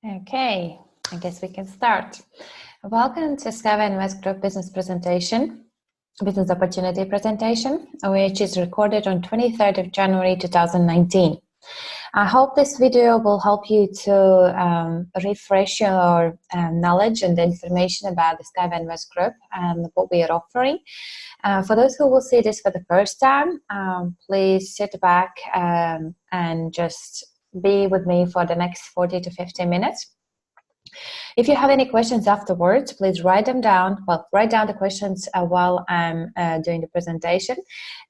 Okay, I guess we can start. Welcome to Skyway Invest Group business opportunity presentation, which is recorded on 23rd of January 2019. I hope this video will help you to refresh your knowledge and information about the Skyway Invest Group and what we are offering. For those who will see this for the first time, please sit back and just be with me for the next 40 to 50 minutes. If you have any questions afterwards, please write them down. Well, write down the questions while I'm doing the presentation,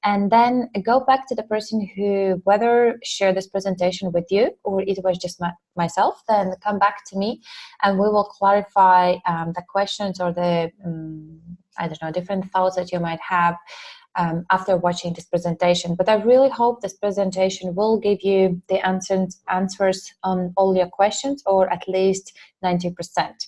and then go back to the person who whether shared this presentation with you or it was just myself. Then come back to me, and we will clarify the questions or the I don't know, different thoughts that you might have after watching this presentation. But I really hope this presentation will give you the answers on all your questions, or at least 90%.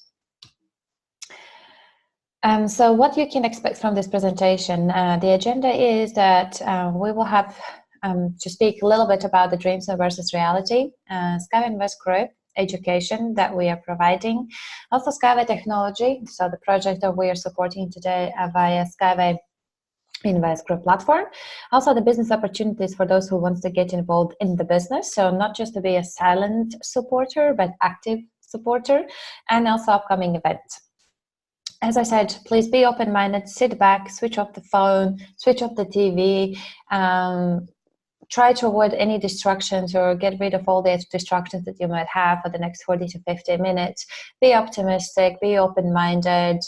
So what you can expect from this presentation, the agenda is that we will have to speak a little bit about the dreams versus reality, Skyway Invest Group, education that we are providing, also Skyway technology, so the project that we are supporting today via Skyway Invest Group platform. Also the business opportunities for those who want to get involved in the business, so not just to be a silent supporter but active supporter, and also upcoming events. As I said, please be open-minded, sit back, switch off the phone, switch off the TV, try to avoid any distractions or get rid of all the distractions that you might have for the next 40 to 50 minutes. Be optimistic, be open-minded,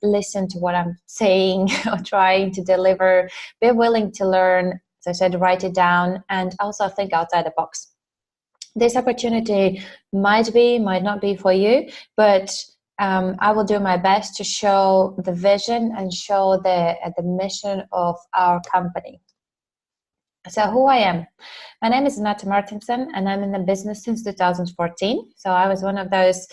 listen to what I'm saying or trying to deliver, be willing to learn. As I said, write it down, and also think outside the box. This opportunity might not be for you, but I will do my best to show the vision and show the mission of our company. So who I am. My name is Anete Martinsone, and I'm in the business since 2014. So I was one of those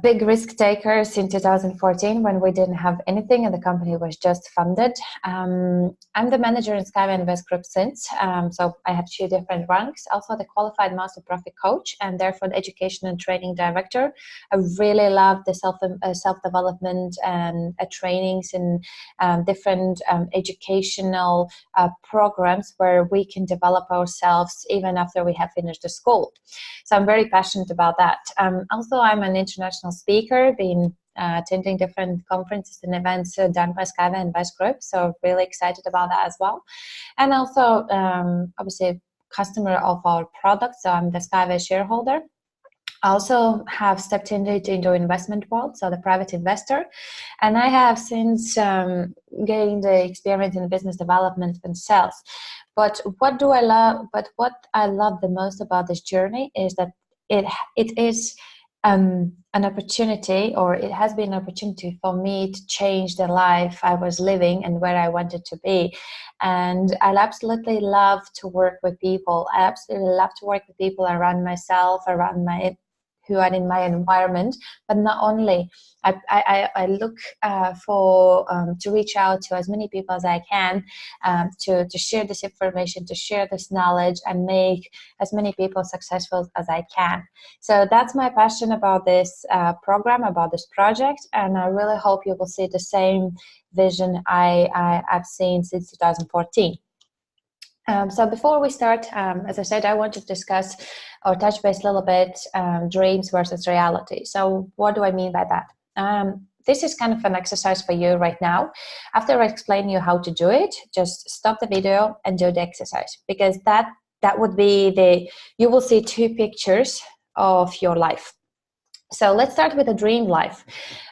big risk takers in 2014 when we didn't have anything and the company was just funded. I'm the manager in Skyway Invest Group since, so I have 2 different ranks. Also the qualified master Profi coach, and therefore the education and training director. I really love the self-development and trainings and different educational programs where we can develop ourselves even after we have finished the school. So I'm very passionate about that. Also, I'm an international speaker, been attending different conferences and events done by Skyway Invest Group, so really excited about that as well. And also, obviously, customer of our product, so I'm the Skyway shareholder. I also have stepped into investment world, so the private investor, and I have since gained the experience in business development and sales. But what I love the most about this journey is that it is an opportunity, or it has been an opportunity for me to change the life I was living and where I wanted to be. And I absolutely love to work with people. I absolutely love to work with people around myself, who are in my environment, but not only. I look to reach out to as many people as I can, to share this information, to share this knowledge, and make as many people successful as I can. So that's my passion about this program, about this project, and I really hope you will see the same vision I've seen since 2014. So before we start, as I said, I want to discuss or touch base a little bit dreams versus reality. So what do I mean by that? This is kind of an exercise for you right now. After I explain you how to do it, just stop the video and do the exercise, because that would be you will see 2 pictures of your life. So let's start with a dream life.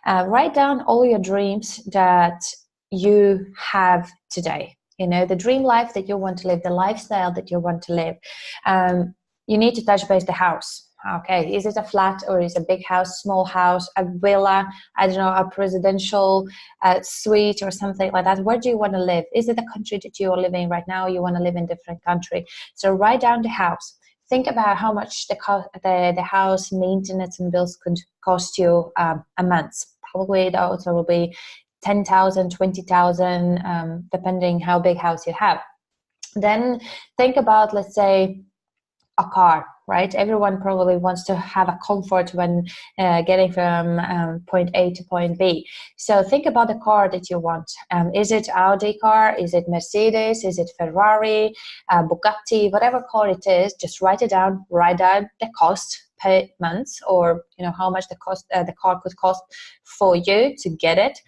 Write down all your dreams that you have today. You know, the dream life that you want to live, the lifestyle that you want to live. You need to touch base the house. Okay, is it a flat, or is it a big house, small house, a villa, I don't know, a presidential suite or something like that? Where do you want to live? Is it the country that you are living in right now? You want to live in a different country. So write down the house. Think about how much the house maintenance and bills could cost you a month. Probably the answer will be 10,000, 20,000, depending how big house you have. Then think about, let's say, a car. right? Everyone probably wants to have a comfort when getting from point A to point B. So think about the car that you want. Is it Audi car? Is it Mercedes? Is it Ferrari, Bugatti? Whatever car it is, just write it down. Write down the cost per month, or how much the car could cost for you to get it.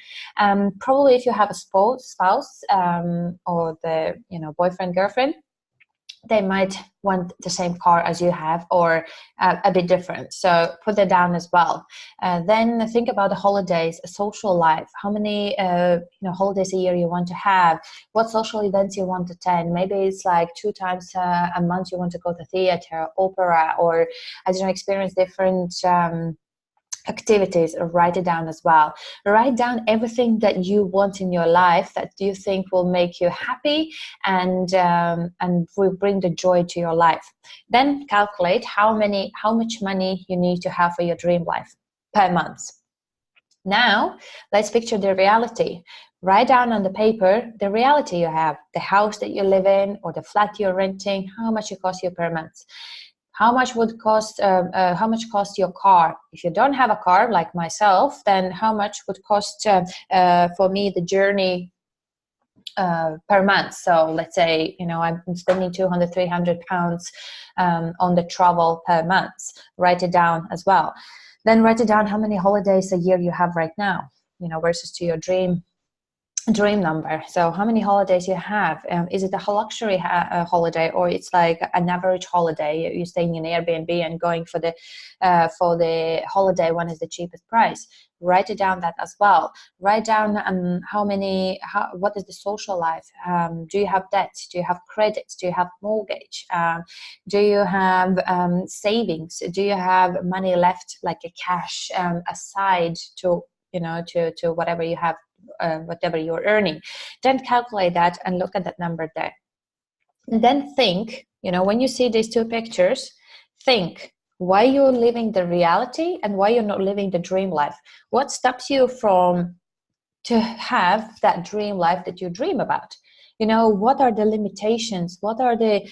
Probably if you have a spouse, or the boyfriend, girlfriend, they might want the same car as you have, or a bit different. So put that down as well. Then think about the holidays, social life. How many holidays a year you want to have? What social events you want to attend? Maybe it's like 2 times a month you want to go to theater, opera, or experience different activities. Write it down as well. Write down everything that you want in your life that you think will make you happy and will bring the joy to your life. Then calculate how much money you need to have for your dream life per month. Now let's picture the reality. Write down on the paper the reality you have, the house that you live in or the flat you're renting, how much it costs you per month. How much cost your car? If you don't have a car like myself, then how much would cost for me the journey per month? So let's say I'm spending 200, 300 pounds on the travel per month. Write it down as well. Then write it down how many holidays a year you have right now, versus to your dream number. So how many holidays you have? Is it a luxury holiday, or it's like an average holiday? You're staying in Airbnb and going for the holiday one is the cheapest price. Write it down that as well. Write down what is the social life? Do you have debt? Do you have credits? Do you have mortgage? Do you have savings? Do you have money left, like a cash aside to whatever you have, whatever you're earning? Then calculate that and look at that number there. And then think, when you see these two pictures, think why you're living the reality and why you're not living the dream life. What stops you from to have that dream life that you dream about? What are the limitations? What are the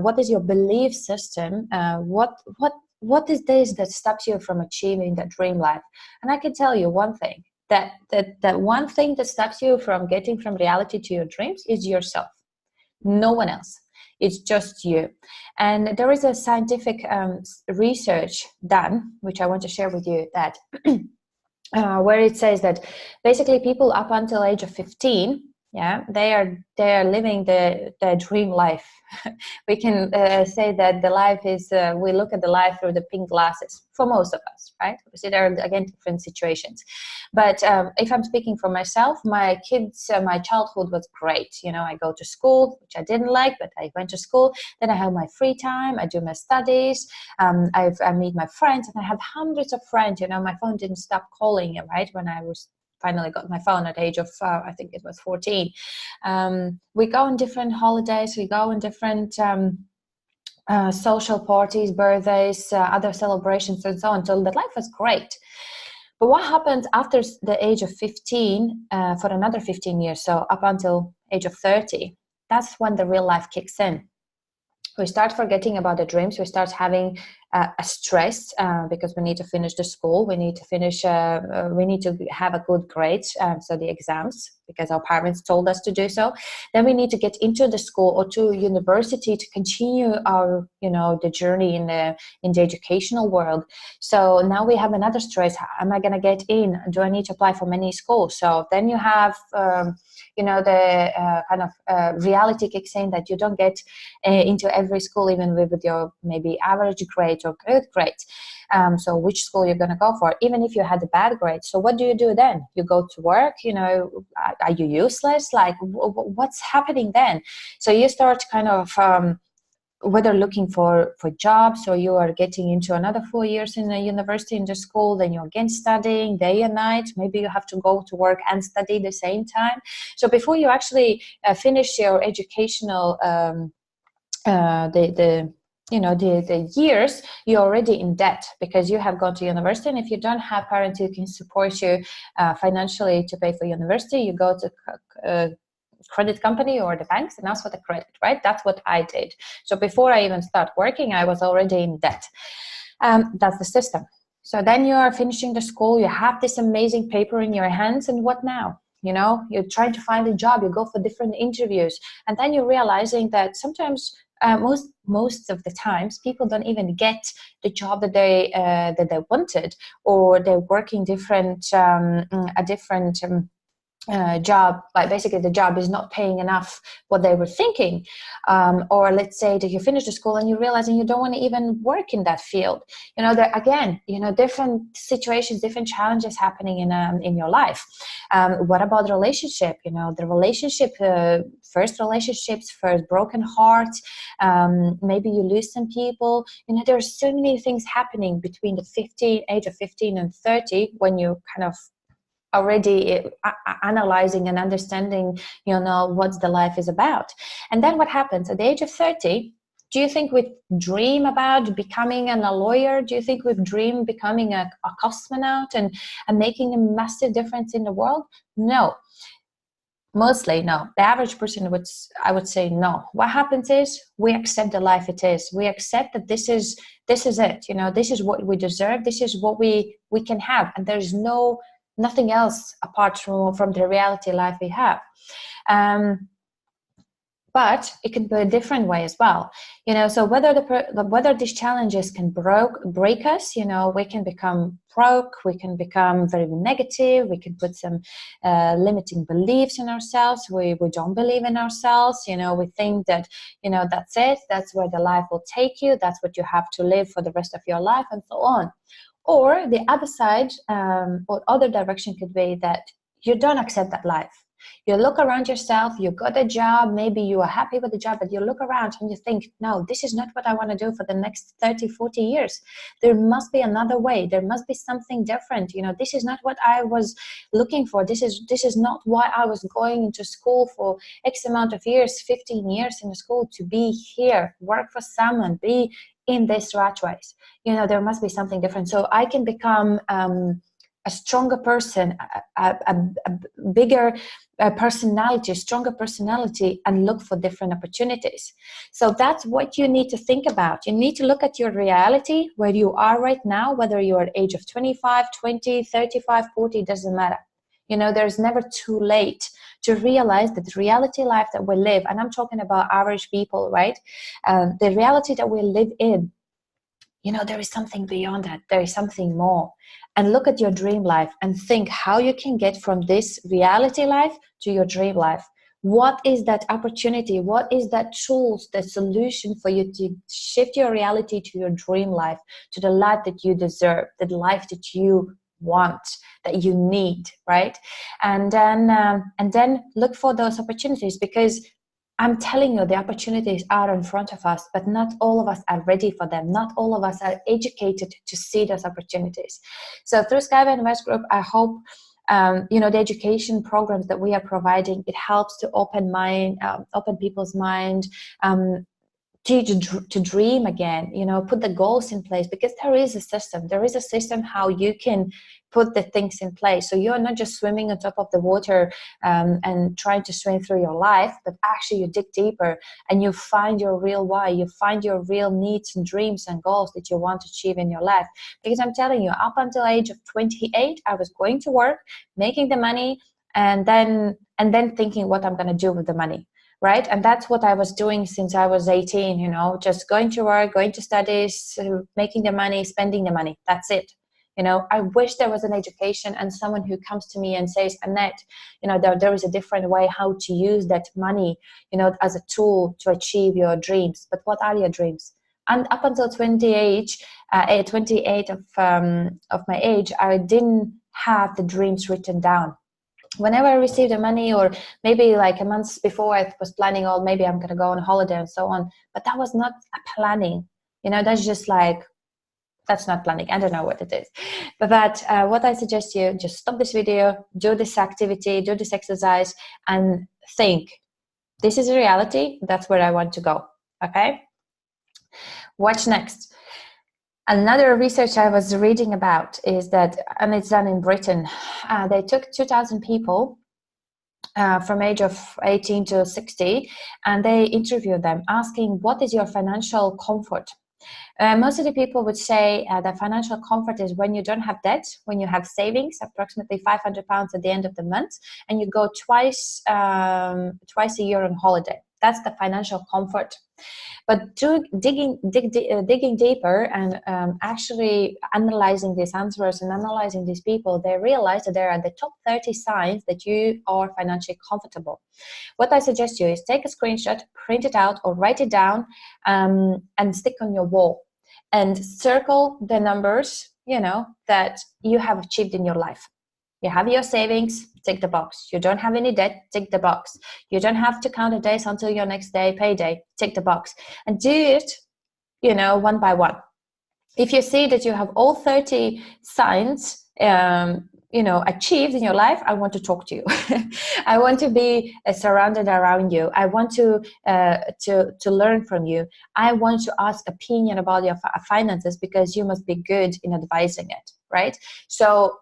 what is your belief system? What is this that stops you from achieving that dream life? And I can tell you one thing, that one thing that stops you from getting from reality to your dreams is yourself. No one else. It's just you. And there is a scientific research done, which I want to share with you, that where it says that basically people up until age of 15, they are living the dream life. We can say that the life is, we look at the life through the pink glasses for most of us, right? Obviously there are, again, different situations. But if I'm speaking for myself, my childhood was great. I go to school, which I didn't like, but I went to school. Then I have my free time. I do my studies. I meet my friends, and I have hundreds of friends. My phone didn't stop calling, right? When I was finally got my phone at the age of, I think it was 14. We go on different holidays. We go on different social parties, birthdays, other celebrations, and so on. So that life was great. But what happens after the age of 15 for another 15 years, so up until age of 30, that's when the real life kicks in. We start forgetting about the dreams. We start having a stress because we need to finish the school. We need to finish. We need to have a good grade, so the exams, because our parents told us to do so. Then we need to get into the school or to university to continue our, the journey in the educational world. So now we have another stress. How am I going to get in? Do I need to apply for many schools? So then you have, the kind of reality kicks in that you don't get into every school, even with your maybe average grade or good grades. So which school you're going to go for, even if you had a bad grade. So what do you do then? You go to work, are you useless? Like what's happening then? So you start kind of whether looking for jobs, or you are getting into another 4 years in a university, in the school, then you're again studying day and night. Maybe you have to go to work and study at the same time. So before you actually finish your educational the years, you're already in debt because you have gone to university. And if you don't have parents who can support you financially to pay for university, you go to credit company or the banks and ask for the credit, right? That's what I did. So before I even start working, I was already in debt. That's the system. So then you are finishing the school, you have this amazing paper in your hands, and what now? You know, you're trying to find a job, you go for different interviews, and then you're realizing that sometimes, most of the times, people don't even get the job that they wanted, or they're working a different job, like basically the job is not paying enough what they were thinking, or let's say that you finish the school and you realize you don't want to even work in that field. You know, there again, you know, different situations, different challenges happening in your life. What about the relationship? You know, the relationship, first relationships, first broken heart, maybe you lose some people. You know, there's so many things happening between the age of 15 and 30 when you kind of already analyzing and understanding, you know, what the life is about. And then what happens at the age of 30? Do you think we dream about becoming a lawyer? Do you think we dream becoming a cosmonaut and making a massive difference in the world? No. Mostly no. The average person I would say no. What happens is we accept the life it is. We accept that this is it. You know, this is what we deserve. This is what we can have, and there's nothing else apart from the reality life we have. But it can be a different way as well. You know, so whether these challenges can break us, you know, we can become broke, we can become very negative, we can put some limiting beliefs in ourselves, we don't believe in ourselves, you know, we think that, you know, that's it, that's where the life will take you, that's what you have to live for the rest of your life, and so on. Or the other side, or other direction could be that you don't accept that life. You look around yourself, you got a job, maybe you are happy with the job, but you look around and you think, no, this is not what I want to do for the next 30, 40 years. There must be another way. There must be something different. You know, this is not what I was looking for. This is not why I was going into school for X amount of years, 15 years in the school, to be here, work for someone, be in this rat race. You know, there must be something different. So I can become a stronger person, a bigger personality, a stronger personality, and look for different opportunities. So that's what you need to think about. You need to look at your reality, where you are right now, whether you're at age of 25, 20, 35, 40, doesn't matter. You know, there's never too late to realize that the reality life that we live, and I'm talking about average people, right? The reality that we live in, you know, there is something beyond that. There is something more. And look at your dream life and think how you can get from this reality life to your dream life. What is that opportunity? What is that tools, the solution for you to shift your reality to your dream life, to the life that you deserve, the life that you want, that you need, right? And then look for those opportunities, because I'm telling you, the opportunities are in front of us, but not all of us are ready for them. Not all of us are educated to see those opportunities. So through Skyway Invest Group, I hope, you know, the education programs that we are providing, it helps to open people's mind, teach to dream again, you know, put the goals in place, because there is a system how you can put the things in place. So you're not just swimming on top of the water and trying to swim through your life, but actually you dig deeper and you find your real why, you find your real needs and dreams and goals that you want to achieve in your life. Because I'm telling you, up until age of 28, I was going to work, making the money, and then thinking what I'm going to do with the money. Right? And that's what I was doing since I was 18, you know, just going to work, going to studies, making the money, spending the money. That's it. You know, I wish there was an education and someone who comes to me and says, Anete, you know, there is a different way how to use that money, you know, as a tool to achieve your dreams. But what are your dreams? And up until 28 of my age, I didn't have the dreams written down. Whenever I received the money, or maybe like a month before, I was planning, oh, maybe I'm going to go on holiday and so on. But that was not a planning. You know, that's just like, that's not planning. I don't know what it is. But what I suggest you, just stop this video, do this activity, do this exercise, and think, this is a reality. That's where I want to go. Okay? What's next? Another research I was reading about is that, and it's done in Britain, they took 2,000 people from age of 18 to 60, and they interview them asking, what is your financial comfort? Most of the people would say that financial comfort is when you don't have debt, when you have savings, approximately £500 at the end of the month, and you go twice a year on holiday. That's the financial comfort. But digging deeper and actually analyzing these answers and analyzing these people, they realize that there are the top 30 signs that you are financially comfortable. What I suggest you is take a screenshot, print it out, or write it down, and stick on your wall, and circle the numbers, that you have achieved in your life. You have your savings, tick the box. You don't have any debt, tick the box. You don't have to count the days until your next day payday, tick the box. And do it, one by one. If you see that you have all 30 signs, achieved in your life, I want to talk to you. I want to be surrounded around you. I want to learn from you. I want to ask opinion about your finances, because you must be good in advising it, right? So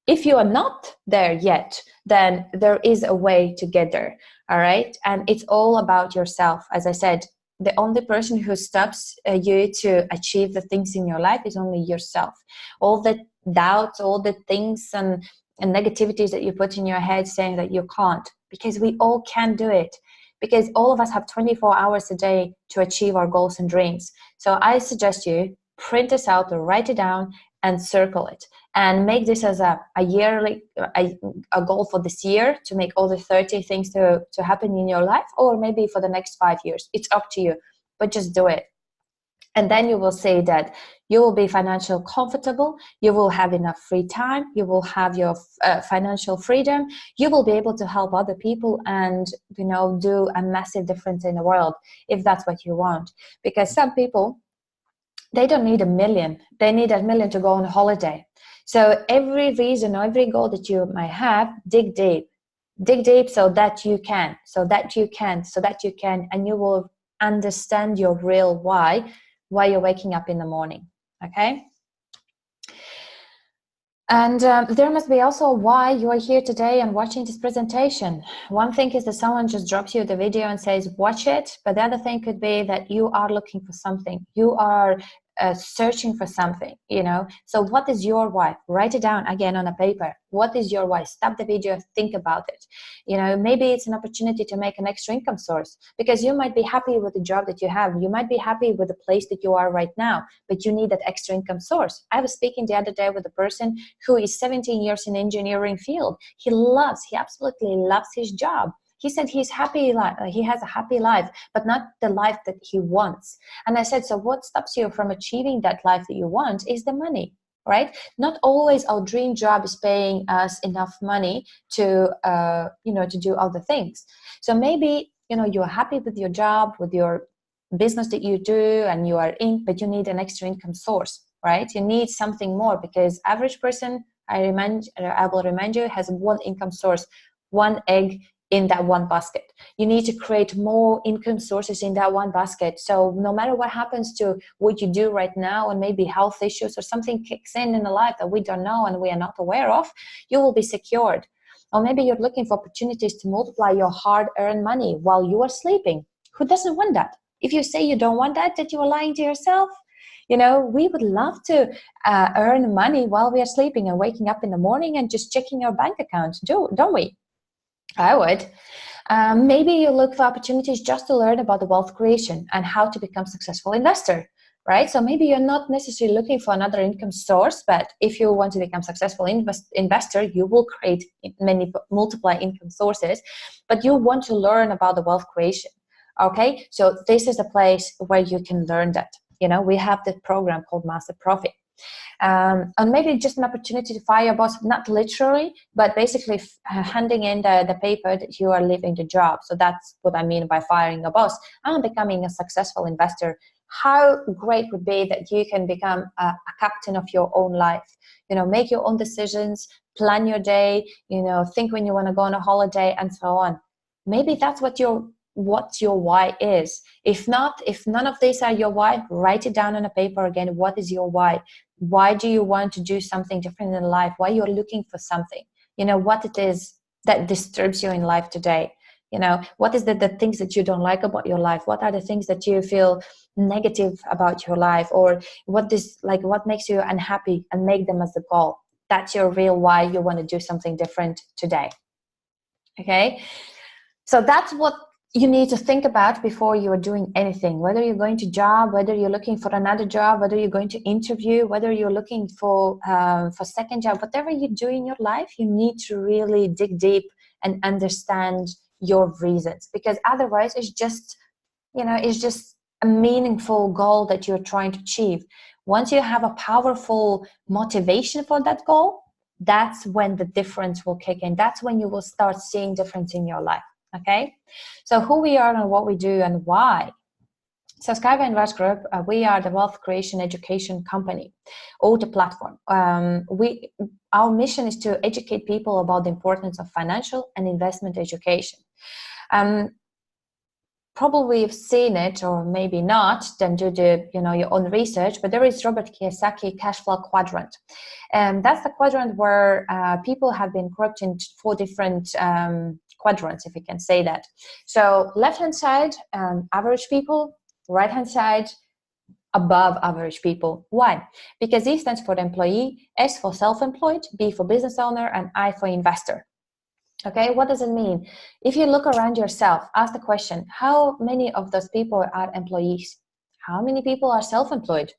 if you are not there yet, then there is a way to get there, all right? And it's all about yourself. As I said, the only person who stops you to achieve the things in your life is only yourself. All the doubts, all the things and negativities that you put in your head saying that you can't, because we all can do it. Because all of us have 24 hours a day to achieve our goals and dreams. So I suggest you print this out or write it down and circle it, and make this as a yearly a goal for this year, to make all the 30 things to happen in your life, or maybe for the next 5 years. It's up to you, but just do it. And then you will see that you will be financially comfortable, you will have enough free time, you will have your financial freedom, you will be able to help other people and, do a massive difference in the world, if that's what you want. Because some people, they don't need $1 million. They need $1 million to go on holiday. So every reason, every goal that you might have, dig deep. Dig deep so that you can, and you will understand your real why you're waking up in the morning, okay? And there must be also why you are here today and watching this presentation. One thing is that someone just drops you the video and says, watch it. But the other thing could be that you are looking for something. You are searching for something, So what is your why? Write it down again on a paper. What is your why? Stop the video, think about it. Maybe it's an opportunity to make an extra income source, because you might be happy with the job that you have. You might be happy with the place that you are right now, but you need that extra income source. I was speaking the other day with a person who is 17 years in the engineering field. He absolutely loves his job. He said he's happy, he has a happy life, but not the life that he wants. And I said, so what stops you from achieving that life that you want is the money, right? Not always our dream job is paying us enough money to, to do other things. So maybe, you're happy with your job, with your business that you do, and you are in, but you need an extra income source, right? You need something more, because average person, I will remind you, has one income source, one egg in that one basket. You need to create more income sources in that one basket. So no matter what happens to what you do right now, and maybe health issues or something kicks in the life that we don't know and we are not aware of, you will be secured. Or maybe you're looking for opportunities to multiply your hard-earned money while you are sleeping. Who doesn't want that? If you say you don't want that you are lying to yourself. We would love to earn money while we are sleeping and waking up in the morning and just checking our bank account, don't we? I would. Maybe you look for opportunities just to learn about the wealth creation and how to become a successful investor, right? So maybe you're not necessarily looking for another income source, but if you want to become a successful investor, you will create multiply income sources, but you want to learn about the wealth creation, okay? So this is the place where you can learn that. We have the program called Master Profi. And maybe just an opportunity to fire your boss, not literally, but basically handing in the paper that you are leaving the job. So that's what I mean by firing a boss and becoming a successful investor. How great would be that you can become a captain of your own life, make your own decisions, plan your day, think when you want to go on a holiday and so on. Maybe that's what your why is. If none of these are your why, write it down on a paper again. What is your why? Why do you want to do something different in life? Why you're looking for something? What it is that disturbs you in life today? You know, what is the things that you don't like about your life? What are the things that you feel negative about your life? Or what makes you unhappy, and make them as the goal. That's your real why you want to do something different today. Okay, so that's what you need to think about before you are doing anything, whether you're going to job, whether you're looking for another job, whether you're going to interview, whether you're looking for second job. Whatever you do in your life, you need to really dig deep and understand your reasons, because otherwise it's just a meaningful goal that you're trying to achieve. Once you have a powerful motivation for that goal, that's when the difference will kick in. That's when you will start seeing difference in your life. Okay, so who we are and what we do and why. So Skyway Invest Group, we are the wealth creation education company, or the platform. Our mission is to educate people about the importance of financial and investment education. Probably you've seen it, or maybe not, then do your own research, but there is Robert Kiyosaki cash flow quadrant. And that's the quadrant where people have been grouped into 4 different quadrants, if you can say that. So left-hand side, average people, right-hand side, above average people. Why? Because E stands for the employee, S for self-employed, B for business owner, and I for investor. Okay, what does it mean? If you look around yourself, ask the question, how many of those people are employees? How many people are self-employed?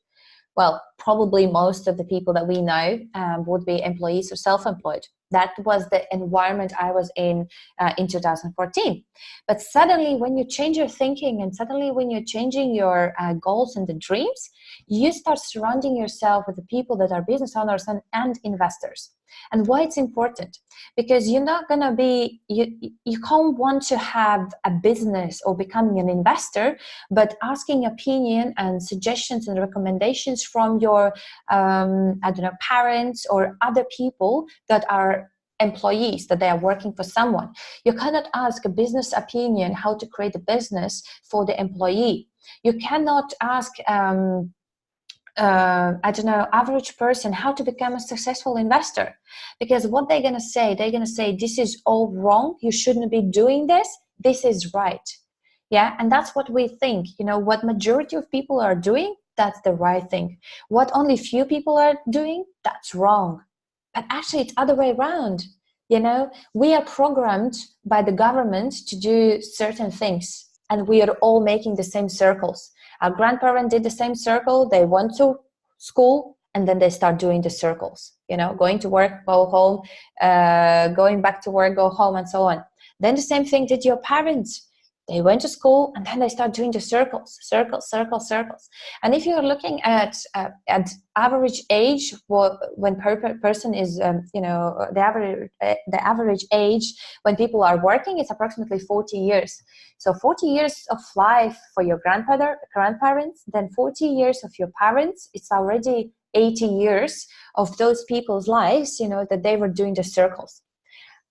Well, probably most of the people that we know would be employees or self-employed. That was the environment I was in 2014. But suddenly when you change your thinking, and suddenly when you're changing your goals and the dreams, you start surrounding yourself with the people that are business owners and investors. And why it's important? Because you're not going to be, you can't want to have a business or becoming an investor, but asking opinion and suggestions and recommendations from your, parents or other people that are employees, that they are working for someone. You cannot ask a business opinion how to create a business for the employee. You cannot ask average person how to become a successful investor, because what they're going to say, this is all wrong, you shouldn't be doing this is right. Yeah, and that's what we think. What majority of people are doing, that's the right thing. What only few people are doing, that's wrong. But actually it's other way around. We are programmed by the government to do certain things, and we are all making the same circles. Our grandparents did the same circle. They went to school, and then they start doing the circles, going to work, go home, going back to work, go home, and so on. Then the same thing did your parents. They went to school, and then they start doing the circles. And if you're looking at average age, when person is, the average age when people are working is approximately 40 years. So 40 years of life for your grandparents, then 40 years of your parents, it's already 80 years of those people's lives, that they were doing the circles.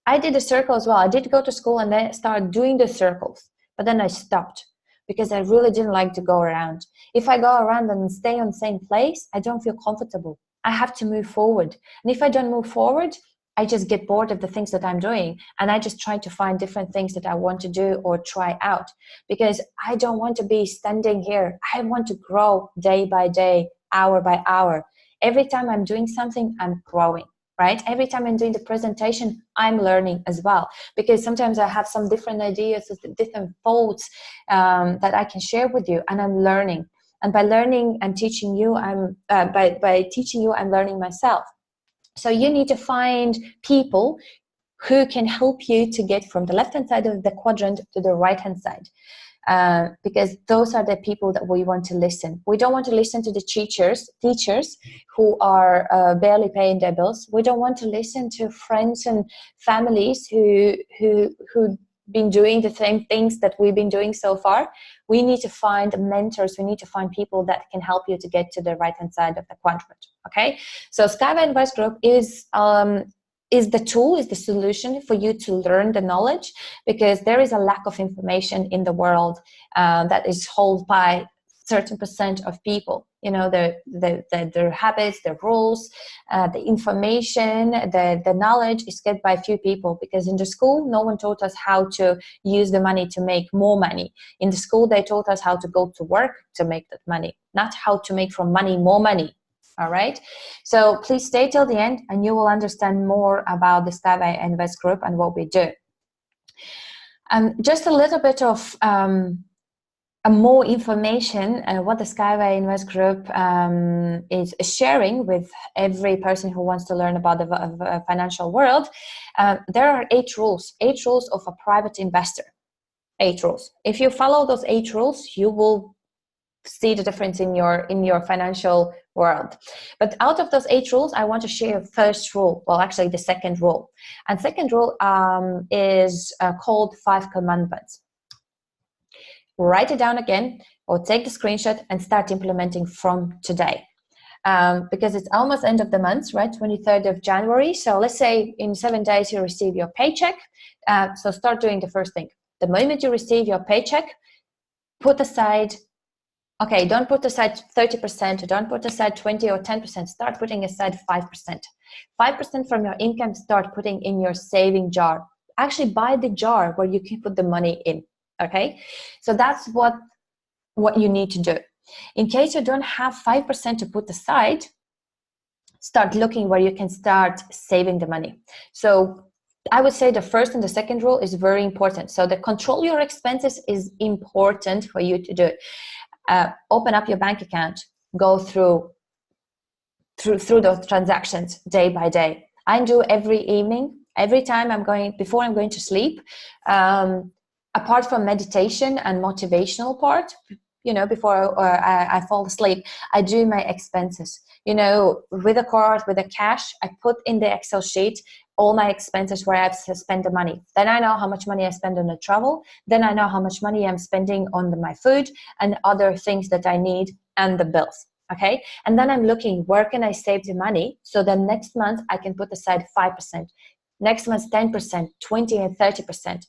I did the circle as well. I did go to school and then start doing the circles. But then I stopped because I really didn't like to go around. If I go around and stay on the same place, I don't feel comfortable. I have to move forward. And if I don't move forward, I just get bored of the things that I'm doing. And I just try to find different things that I want to do or try out, because I don't want to be standing here. I want to grow day by day, hour by hour. Every time I'm doing something, I'm growing. Right? Every time I'm doing the presentation, I'm learning as well, because sometimes I have some different ideas, different thoughts that I can share with you, and I'm learning. And by learning and teaching you, I'm learning myself. So you need to find people who can help you to get from the left-hand side of the quadrant to the right-hand side. Because those are the people that we want to listen. We don't want to listen to the teachers who are barely paying their bills. We don't want to listen to friends and families who been doing the same things that we've been doing so far. We need to find mentors. We need to find people that can help you to get to the right-hand side of the quadrant. Okay, so Skyway Invest Group is the tool, is the solution for you to learn the knowledge, because there is a lack of information in the world that is held by certain percent of people. You know, their habits, their rules, the information, the knowledge is kept by a few people, because in the school, no one taught us how to use the money to make more money. In the school, they taught us how to go to work to make that money, not how to make from money more money. All right. So please stay till the end and you will understand more about the Skyway Invest Group and what we do. Just a little bit of more information, what the Skyway Invest Group is sharing with every person who wants to learn about the financial world. There are 8 rules of a private investor. 8 rules. If you follow those 8 rules, you will see the difference in your financial world. But out of those 8 rules, I want to share first rule. Well, actually the second rule. And second rule is called 5 commandments. Write it down again, or take the screenshot and start implementing from today. Because it's almost end of the month, right? 23rd of January. So let's say in 7 days you receive your paycheck. So start doing the first thing. The moment you receive your paycheck, put aside, okay, don't put aside 30%, don't put aside 20 or 10%, start putting aside 5%. 5% from your income, start putting in your saving jar. Actually buy the jar where you can put the money in. Okay, so that's what you need to do. In case you don't have 5% to put aside, start looking where you can start saving the money. So I would say the first and the second rule is very important. So the control your expenses is important for you to do. Open up your bank account, go through those transactions day by day. I do every evening, every time before I'm going to sleep. Apart from meditation and motivational part, you know, before I fall asleep, I do my expenses. You know, with a card, with a cash, I put in the Excel sheet all my expenses where I've spent the money. Then I know how much money I spend on the travel. Then I know how much money I'm spending on my food and other things that I need and the bills. Okay, and then I'm looking where can I save the money so then next month I can put aside 5%, next month 10%, 20 and 30%.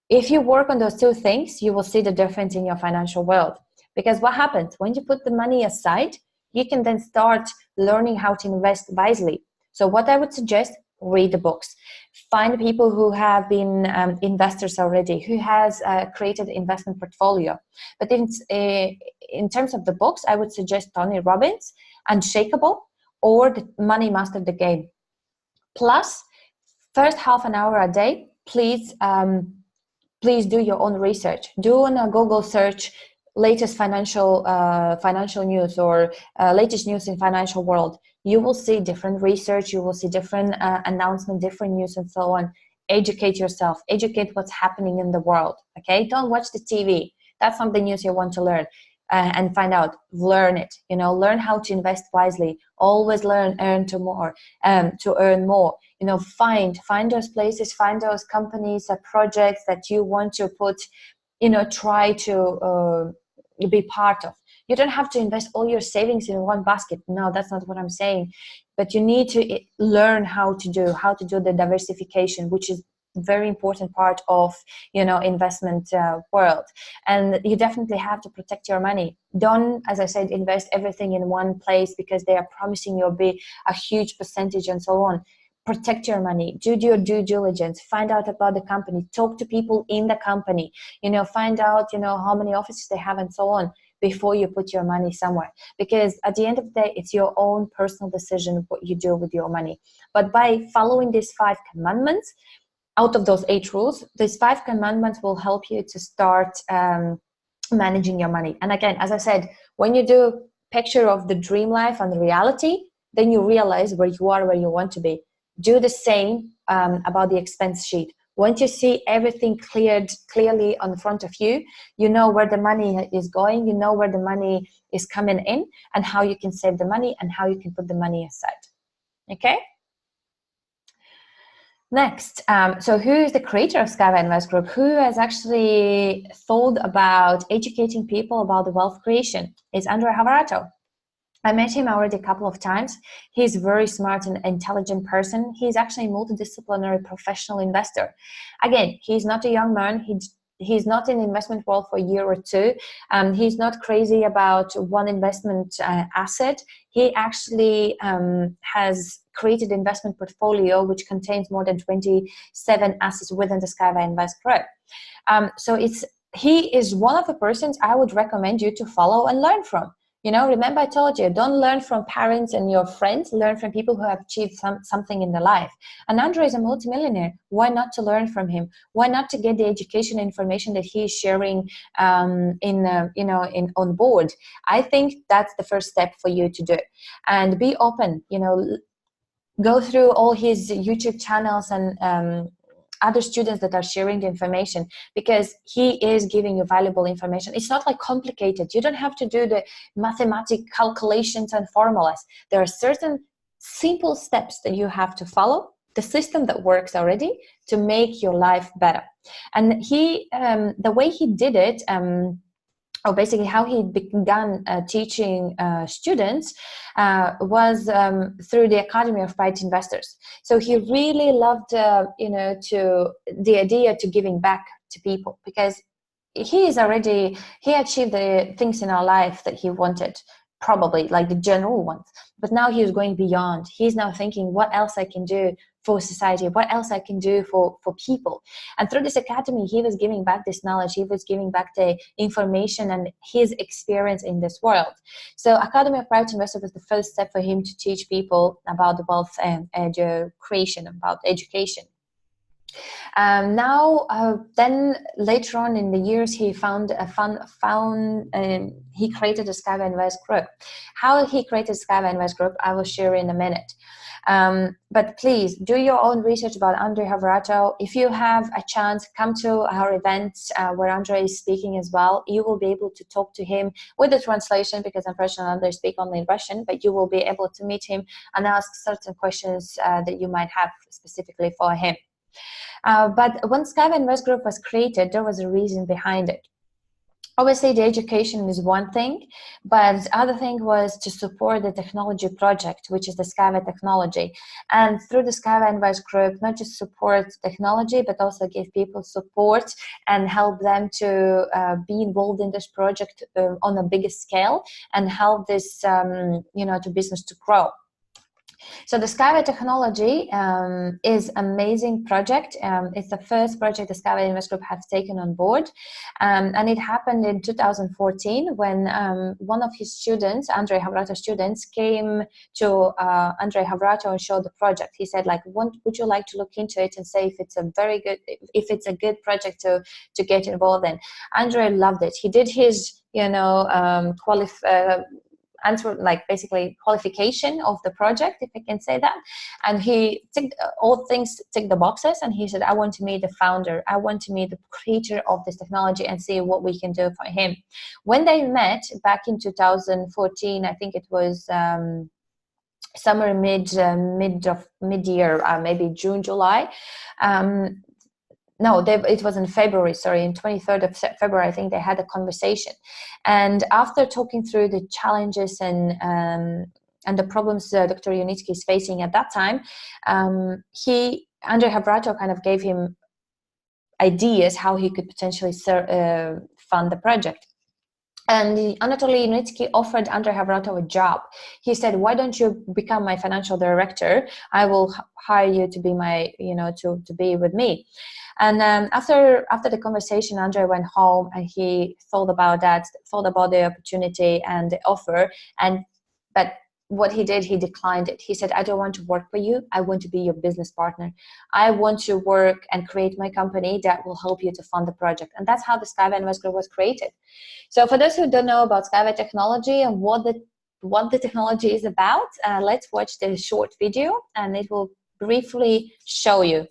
If you work on those 2 things, you will see the difference in your financial world. Because what happens when you put the money aside, you can then start learning how to invest wisely. So what I would suggest, read the books. Find people who have been investors already, who has created investment portfolio. But in terms of the books, I would suggest Tony Robbins, Unshakable, or the Money Master the Game. Plus, first half an hour a day, please do your own research. Do on a Google search latest financial news or latest news in financial world. You will see different research, you will see different announcements, different news and so on. Educate yourself, educate what's happening in the world, okay? Don't watch the TV. That's some of the news you want to learn and find out, learn it, you know, learn how to invest wisely. Always learn, to earn more. You know, find those places, find those companies, projects that you want to put, you know, try to be part of. You don't have to invest all your savings in one basket. No, that's not what I'm saying. But you need to learn how to do the diversification, which is very important part of, you know, investment world. And you definitely have to protect your money. Don't, as I said, invest everything in one place because they are promising you'll be a huge percentage and so on. Protect your money, do your due diligence, find out about the company, talk to people in the company, you know, find out, you know, how many offices they have and so on before you put your money somewhere. Because at the end of the day, it's your own personal decision what you do with your money. But by following these 5 commandments, out of those 8 rules, these 5 commandments will help you to start managing your money. And again, as I said, when you do a picture of the dream life and the reality, then you realize where you are, where you want to be. Do the same about the expense sheet. Once you see everything clearly on the front of you, you know where the money is going, you know where the money is coming in, and how you can save the money and how you can put the money aside. Okay? Next, so who is the creator of Skyway Invest Group? Who has actually thought about educating people about the wealth creation? Is Andrea Havarato. I met him already a couple of times. He's a very smart and intelligent person. He's actually a multidisciplinary professional investor. Again, he's not a young man. He he's not in the investment world for a year or two. He's not crazy about one investment asset. He actually has created investment portfolio which contains more than 27 assets within the Skyway Invest Group. So he is one of the persons I would recommend you to follow and learn from. Remember I told you, don't learn from parents and your friends, learn from people who have achieved something in their life. And Andre is a multimillionaire. Why not to learn from him? Why not to get the education information that he is sharing on board? I think that's the first step for you to do. And be open, go through all his YouTube channels and other students that are sharing the information, because he is giving you valuable information. It's not like complicated. You don't have to do the mathematical calculations and formulas. There are certain simple steps that you have to follow, the system that works already to make your life better. And the way he did it, or basically how he began teaching students was through the Academy of Private Investors. So he really loved, the idea to giving back to people, because he achieved the things in our life that he wanted, probably like the general ones. But now he is going beyond. He's now thinking, what else I can do for society, what else I can do for people. And through this academy, he was giving back this knowledge, he was giving back the information and his experience in this world. So Academy of Private Investors was the first step for him to teach people about the wealth and creation, about education. Then later on in the years, he created a Skyway Invest Group. How he created Skyway Invest Group, I will share in a minute. But please do your own research about Andre Havrato. If you have a chance, come to our event where Andre is speaking as well. You will be able to talk to him with the translation, because unfortunately Andre speaks only in Russian, but you will be able to meet him and ask certain questions that you might have specifically for him. But when Skyway Invest Group was created, there was a reason behind it. Obviously, the education is one thing, but the other thing was to support the technology project, which is the Skyway technology. And through the Skyway Invest Group, not just support technology, but also give people support and help them to be involved in this project on a bigger scale and help this, to business to grow. So the Skyway technology is an amazing project. It's the first project the Skyway Invest Group has taken on board. And it happened in 2014 when one of his students, Andre Havrato's students, came to Andre Havrato and showed the project. He said, like, would you like to look into it and say if it's a good project to get involved in? Andre loved it. He did his, basically qualification of the project, if I can say that, and he ticked the boxes, and he said, I want to meet the founder, I want to meet the creator of this technology and see what we can do for him. When they met back in 2014, I think it was summer mid-year, maybe June, July. It was in February, in 23rd of February, I think they had a conversation. And after talking through the challenges and the problems Dr. Unitsky is facing at that time, Andre Havrato kind of gave him ideas how he could potentially fund the project. And Anatoly Unitsky offered Andre Havrato a job. He said, why don't you become my financial director? I will hire you to be to be with me. And after the conversation, Andre went home and he thought about the opportunity and the offer. But what he did, he declined it. He said, I don't want to work for you. I want to be your business partner. I want to work and create my company that will help you to fund the project. And that's how the Skyway Invest Group was created. So for those who don't know about Skyway technology and what the technology is about, let's watch the short video and it will briefly show you.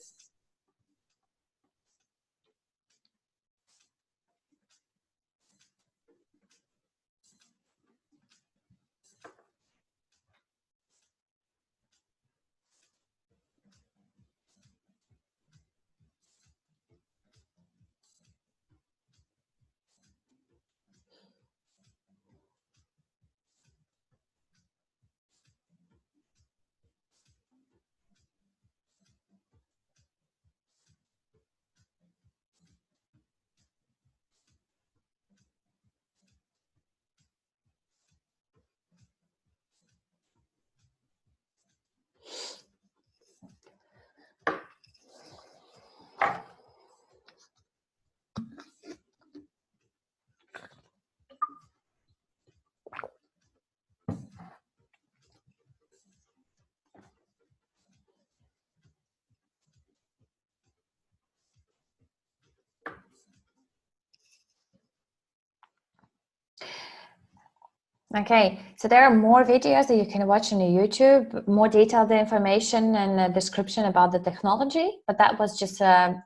Okay, so there are more videos that you can watch on YouTube, more detailed information and a description about the technology, but that was just a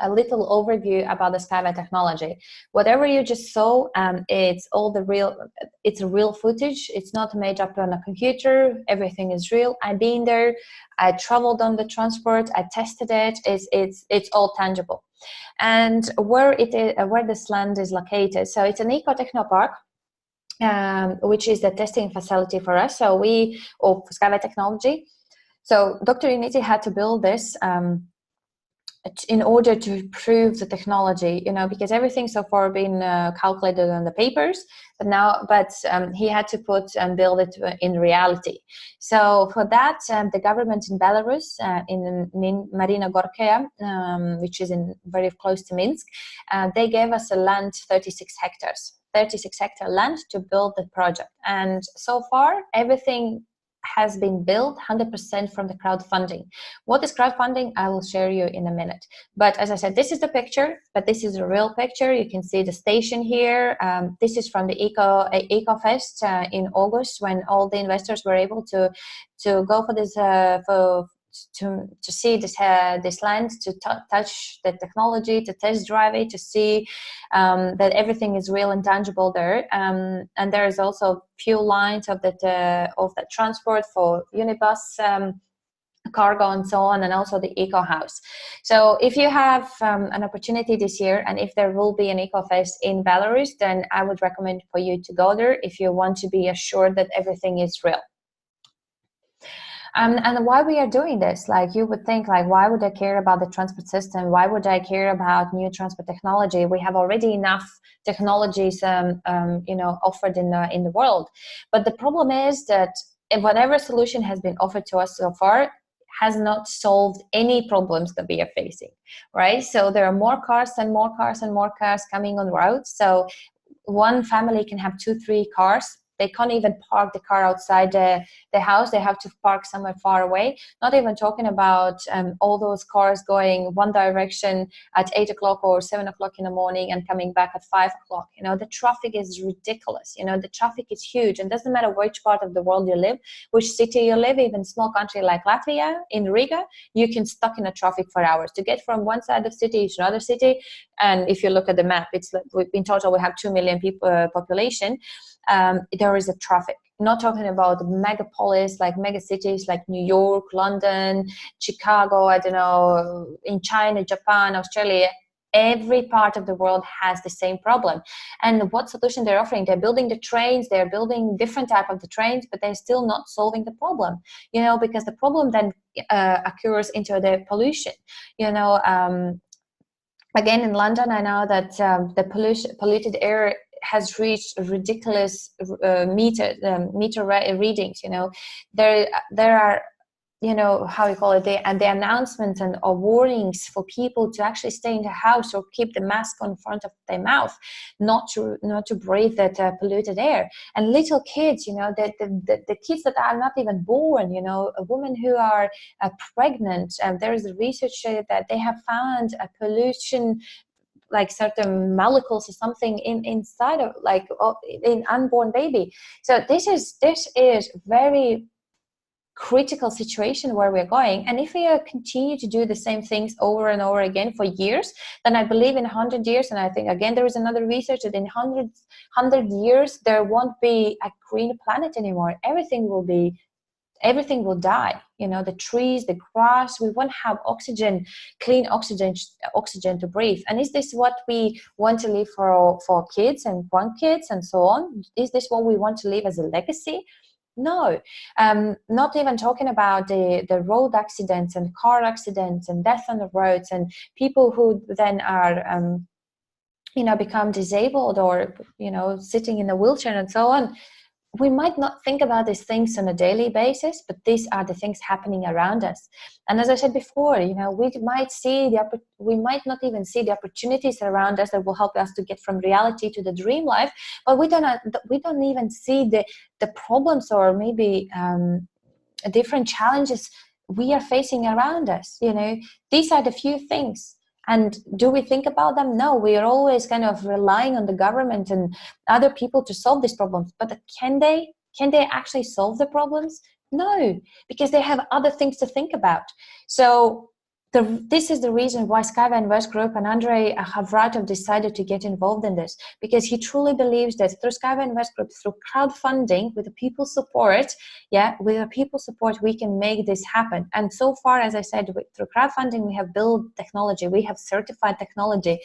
little overview about the Skyway technology. Whatever you just saw, it's real footage. It's not made up on a computer. Everything is real. I've been there. I traveled on the transport. I tested it. It's all tangible. And where this land is located, so it's an eco-techno park. Which is the testing facility for us. So for Skyway Technology. So Dr. Unity had to build this in order to prove the technology, because everything so far been calculated on the papers, but he had to put and build it in reality. So for that, the government in Belarus, in Marina Gorkaya, which is very close to Minsk, they gave us a land 36 hectare land to build the project. And so far, everything has been built 100% from the crowdfunding. What is crowdfunding? I will share you in a minute. But as I said, this is the picture, but this is a real picture. You can see the station here. This is from the EcoFest in August, when all the investors were able to go for this to see this land, to touch the technology, to test drive it, to see that everything is real and tangible there. And there is also few lines of that transport for Unibus, cargo and so on, and also the Eco House. So if you have an opportunity this year, and if there will be an EcoFest in Belarus, then I would recommend for you to go there if you want to be assured that everything is real. And why we are doing this, like you would think, like, why would I care about the transport system? Why would I care about new transport technology? We have already enough technologies, offered in the world. But the problem is that whatever solution has been offered to us so far has not solved any problems that we are facing, right? So there are more cars and more cars and more cars coming on roads. So one family can have 2-3 cars. They can't even park the car outside the house. They have to park somewhere far away. Not even talking about all those cars going one direction at 8 o'clock or 7 o'clock in the morning and coming back at 5 o'clock. The traffic is ridiculous. The traffic is huge, and doesn't matter which part of the world you live, which city you live, even small country like Latvia, in Riga, you can stuck in a traffic for hours to get from one side of the city to another city. And if you look at the map, it's in total we have 2 million people population. There is a traffic. Not talking about megapolis, like mega cities like New York, London, Chicago, I don't know, in China, Japan, Australia. Every part of the world has the same problem. And what solution they're offering? They're building the trains, they're building different type of the trains, but they're still not solving the problem, because the problem then occurs into the pollution. Again, in London, I know that the polluted air has reached ridiculous meter readings. There are, how you call it, the announcements and warnings for people to actually stay in the house or keep the mask on front of their mouth, not to breathe that polluted air. And little kids, the kids that are not even born, women who are pregnant, there is a research that they have found a pollution, like certain molecules or something inside of, like, in unborn baby. So this is very critical situation where we're going. And if we continue to do the same things over and over again for years, then I believe in 100 years, and I think again there is another research that in 100 years there won't be a green planet anymore. Everything will die. The trees, the grass, we won't have oxygen, clean oxygen to breathe. And is this what we want to leave for kids and grandkids and so on? Is this what we want to leave as a legacy? No. Not even talking about the road accidents and car accidents and death on the roads and people who then are become disabled or sitting in a wheelchair and so on. We might not think about these things on a daily basis, but these are the things happening around us. And as I said before, we might not even see the opportunities around us that will help us to get from reality to the dream life, but we don't even see the problems or maybe different challenges we are facing around us. These are the few things. And do we think about them? No, we are always kind of relying on the government and other people to solve these problems. But can they actually solve the problems? No, because they have other things to think about. So this is the reason why Skyway Invest Group and Andrei Havratov decided to get involved in this, because he truly believes that through Skyway Invest Group, through crowdfunding, with the people's support, with the people's support, we can make this happen. And so far, as I said, through crowdfunding, we have built technology, we have certified technology,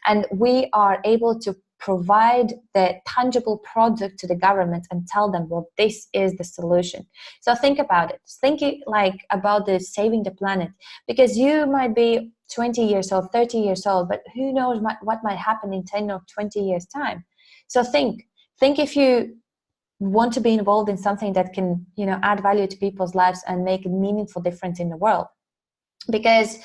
and we are able to provide the tangible product to the government and tell them, well, this is the solution. So think about it. Think about the saving the planet, because you might be 20 years old, 30 years old, but who knows what might happen in 10 or 20 years time. So think if you want to be involved in something that can, add value to people's lives and make a meaningful difference in the world. Because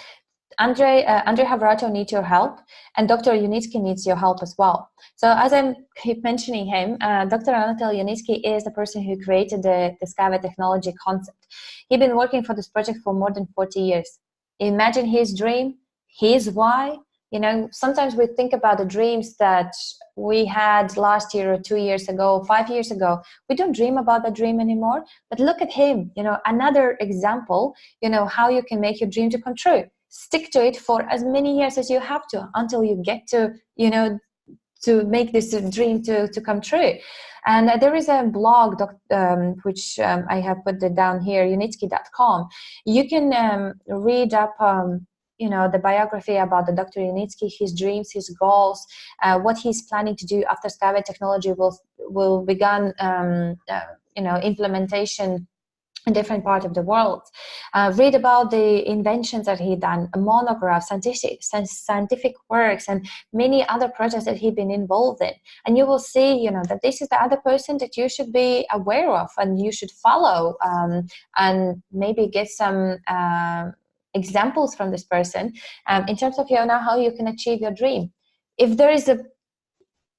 Andrei Havratov needs your help, and Dr. Unitsky needs your help as well. So as I keep mentioning him, Dr. Anete Unitsky is the person who created the Skyway technology concept. He's been working for this project for more than 40 years. Imagine his dream, his why. Sometimes we think about the dreams that we had last year or 2 years ago, 5 years ago. We don't dream about the dream anymore, but look at him, another example, how you can make your dream to come true. Stick to it for as many years as you have to until you get to, to make this dream to come true. And there is a blog, which I have put it down here, unitsky.com. You can read up, the biography about the Dr. Unitsky, his dreams, his goals, what he's planning to do after Skyway technology will begin, implementation in different parts of the world. Read about the inventions that he done, monographs, scientific works, and many other projects that he's been involved in. And you will see, that this is the other person that you should be aware of and you should follow, and maybe get some examples from this person in terms of, how you can achieve your dream. If there is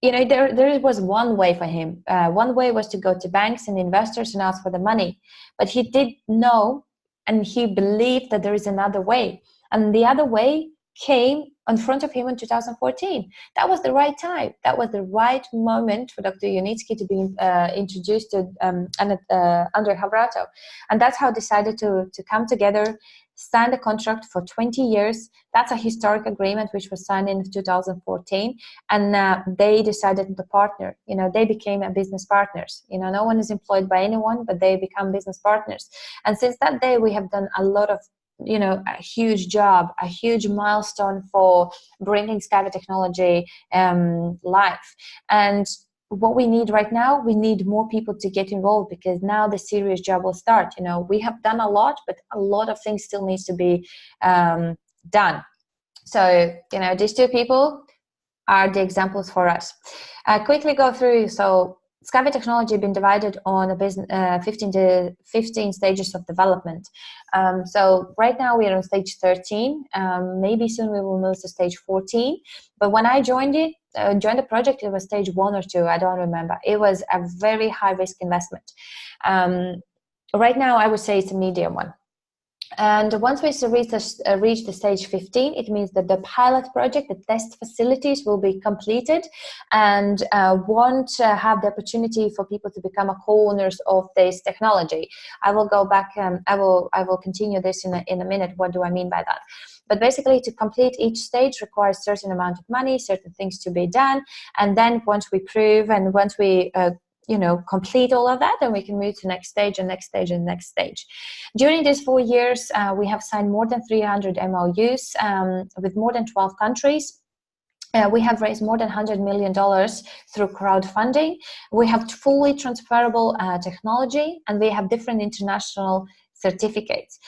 there was one way for him. One way was to go to banks and investors and ask for the money. But he did know, and he believed that there is another way. And the other way came in front of him in 2014. That was the right time. That was the right moment for Dr. Unitsky to be introduced to Andrei Havratov. And that's how decided to come together, signed a contract for 20 years. That's a historic agreement which was signed in 2014. And they decided to partner. They became business partners. No one is employed by anyone, but they become business partners. And since that day, we have done a lot of, a huge job, a huge milestone for bringing Skyway technology live. And what we need right now, we need more people to get involved, because now the serious job will start. We have done a lot, but a lot of things still needs to be done. So, these two people are the examples for us. Quickly go through. So Skyway technology has been divided on a business, 15 stages of development. So right now we are on stage 13. Maybe soon we will move to stage 14. But when I joined the project, it was stage 1 or 2. I don't remember. It was a very high risk investment. Right now, I would say it's a medium one. And once we reach the stage 15, it means that the pilot project, the test facilities will be completed, and won't have the opportunity for people to become co-owners of this technology. I will go back. I will continue this in a minute. What do I mean by that? But basically, to complete each stage requires a certain amount of money, certain things to be done, and then once we prove and once we complete all of that, then we can move to next stage and next stage and next stage. During these 4 years, we have signed more than 300 MOUs with more than 12 countries. We have raised more than $100 million through crowdfunding. We have fully transferable technology, and we have different international certificates.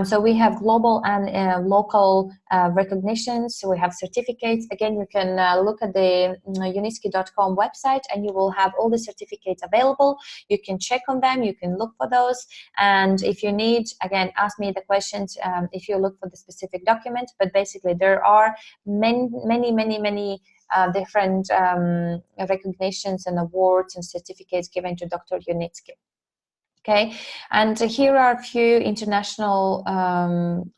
So we have global and local recognitions. So we have certificates. Again, you can look at the unitsky.com website, and you will have all the certificates available. You can check on them. You can look for those. And if you need, again, ask me the questions if you look for the specific document. But basically, there are many different recognitions and awards and certificates given to Dr. Unitsky. Okay, and here are a few international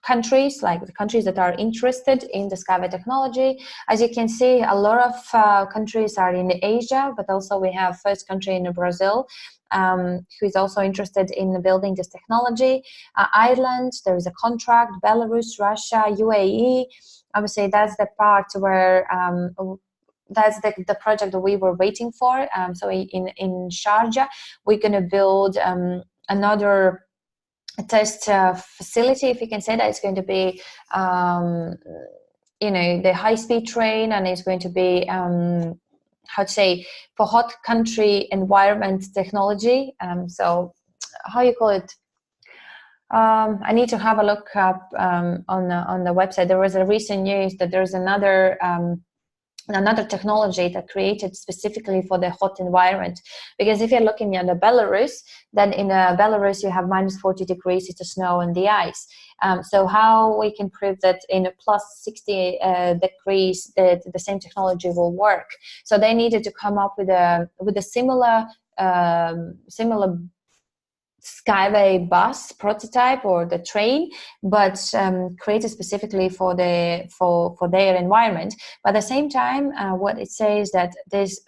countries, like the countries that are interested in the Skyway technology. As you can see, a lot of countries are in Asia, but also we have first country in Brazil, who is also interested in building this technology. Ireland, there is a contract, Belarus, Russia, UAE. I would say that's the part where that's the project that we were waiting for. So in Sharjah, we're going to build another test facility, if you can say that. It's going to be, the high-speed train, and it's going to be, how to say, for hot country environment technology. So how you call it? I need to have a look up on the website. There was a recent news that there's another technology that created specifically for the hot environment. Because if you're looking at the Belarus, then in Belarus you have minus 40 degrees, it's the snow and the ice. So how we can prove that in a plus 60 degrees that the same technology will work? So they needed to come up with a similar Skyway bus prototype or the train, but created specifically for their environment. But at the same time, what it says that this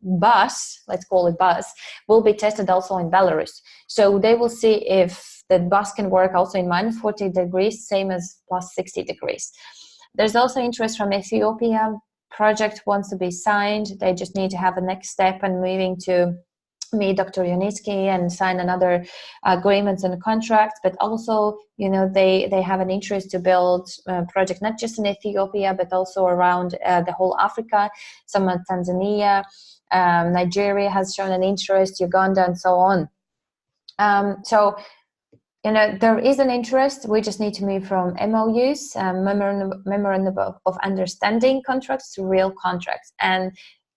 bus, let's call it bus, will be tested also in Belarus. So they will see if the bus can work also in minus 40 degrees, same as plus 60 degrees. There's also interest from Ethiopia. Project wants to be signed. They just need to have a next step and moving to meet Dr. Yunitsky and sign another agreements and contracts, but also, they have an interest to build a project not just in Ethiopia, but also around the whole Africa. Some in Tanzania, Nigeria has shown an interest, Uganda, and so on. So there is an interest. We just need to move from MOUs, memorandum of understanding contracts, to real contracts. And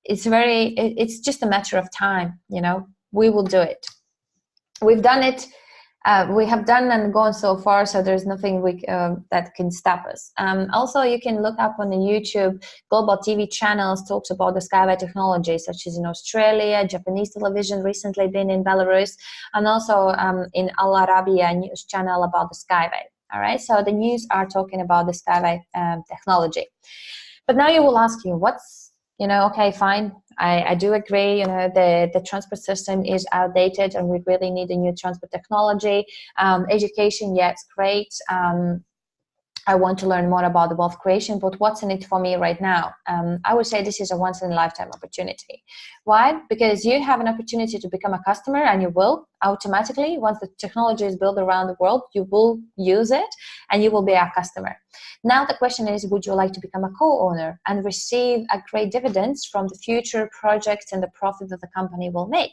it's just a matter of time. We will do it. We've done it. We have done and gone so far, so there's nothing that can stop us. Also, you can look up on the YouTube. Global TV channels talks about the Skyway technology, such as in Australia, Japanese television recently been in Belarus, and also in Al Arabiya news channel about the Skyway. All right, so the news are talking about the Skyway technology. But now you will ask you, okay, fine. I do agree, the transport system is outdated and we really need a new transport technology. Education, yes, great. I want to learn more about the wealth creation, but what's in it for me right now? I would say this is a once-in-a-lifetime opportunity. Why? Because you have an opportunity to become a customer, and you will automatically, once the technology is built around the world, you will use it and you will be a customer. Now the question is, would you like to become a co-owner and receive a great dividends from the future projects and the profit that the company will make?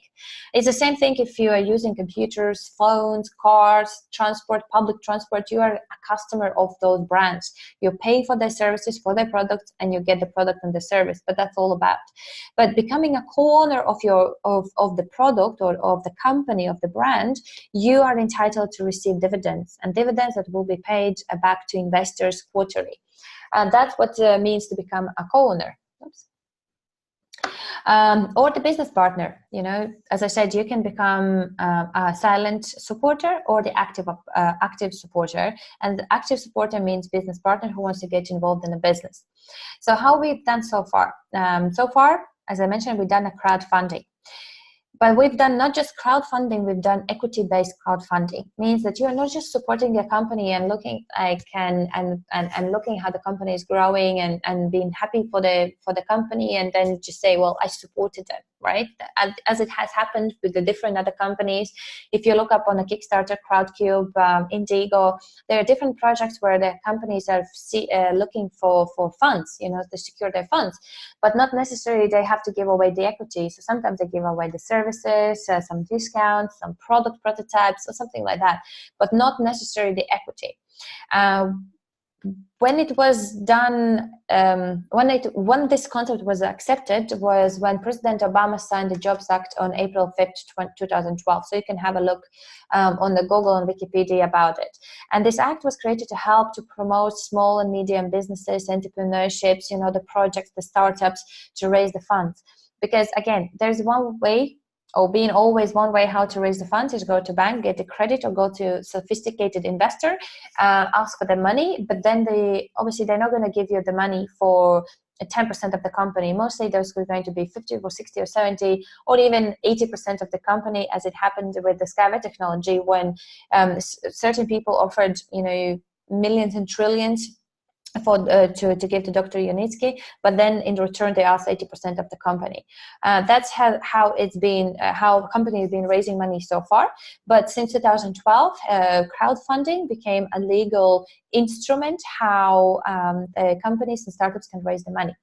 It's the same thing if you are using computers, phones, cars, transport, public transport. You are a customer of those brands. You pay for their services, for their products, and you get the product and the service. But that's all about. But becoming a co-owner of the product or of the company, of the brand, you are entitled to receive dividends, and dividends that will be paid back to investors quarterly. And that's what it means to become a co-owner. Or the business partner. As I said, you can become a silent supporter or the active supporter. And the active supporter means business partner who wants to get involved in the business. So how we've done so far? So far, as I mentioned, we've done a crowdfunding. But we've done not just crowdfunding, we've done equity-based crowdfunding. Means that you are not just supporting the company and looking and looking how the company is growing and being happy for the company, and then just say, well, I supported them, right? As it has happened with the different other companies. If you look up on a Kickstarter, Crowdcube, Indigo, there are different projects where the companies are looking for funds, to secure their funds, but not necessarily they have to give away the equity. So sometimes they give away the services, some discounts, some product prototypes, or something like that, but not necessarily the equity. When it was done, when this concept was accepted was when President Obama signed the Jobs Act on April 5th, 2012. So you can have a look on the Google and Wikipedia about it. And this act was created to help to promote small and medium businesses, entrepreneurships, the projects, the startups, to raise the funds. Because again, there's one way or being always one way how to raise the funds is go to bank, get the credit, or go to sophisticated investor, ask for the money. But then obviously they're not going to give you the money for 10% of the company. Mostly those are going to be 50 or 60 or 70 or even 80% of the company, as it happened with the Skyway technology, when certain people offered, millions and trillions to give to Dr. Yanitsky, but then in return they asked 80% of the company. That's how it's been, how company has been raising money so far. But since 2012, crowdfunding became a legal instrument how companies and startups can raise the money.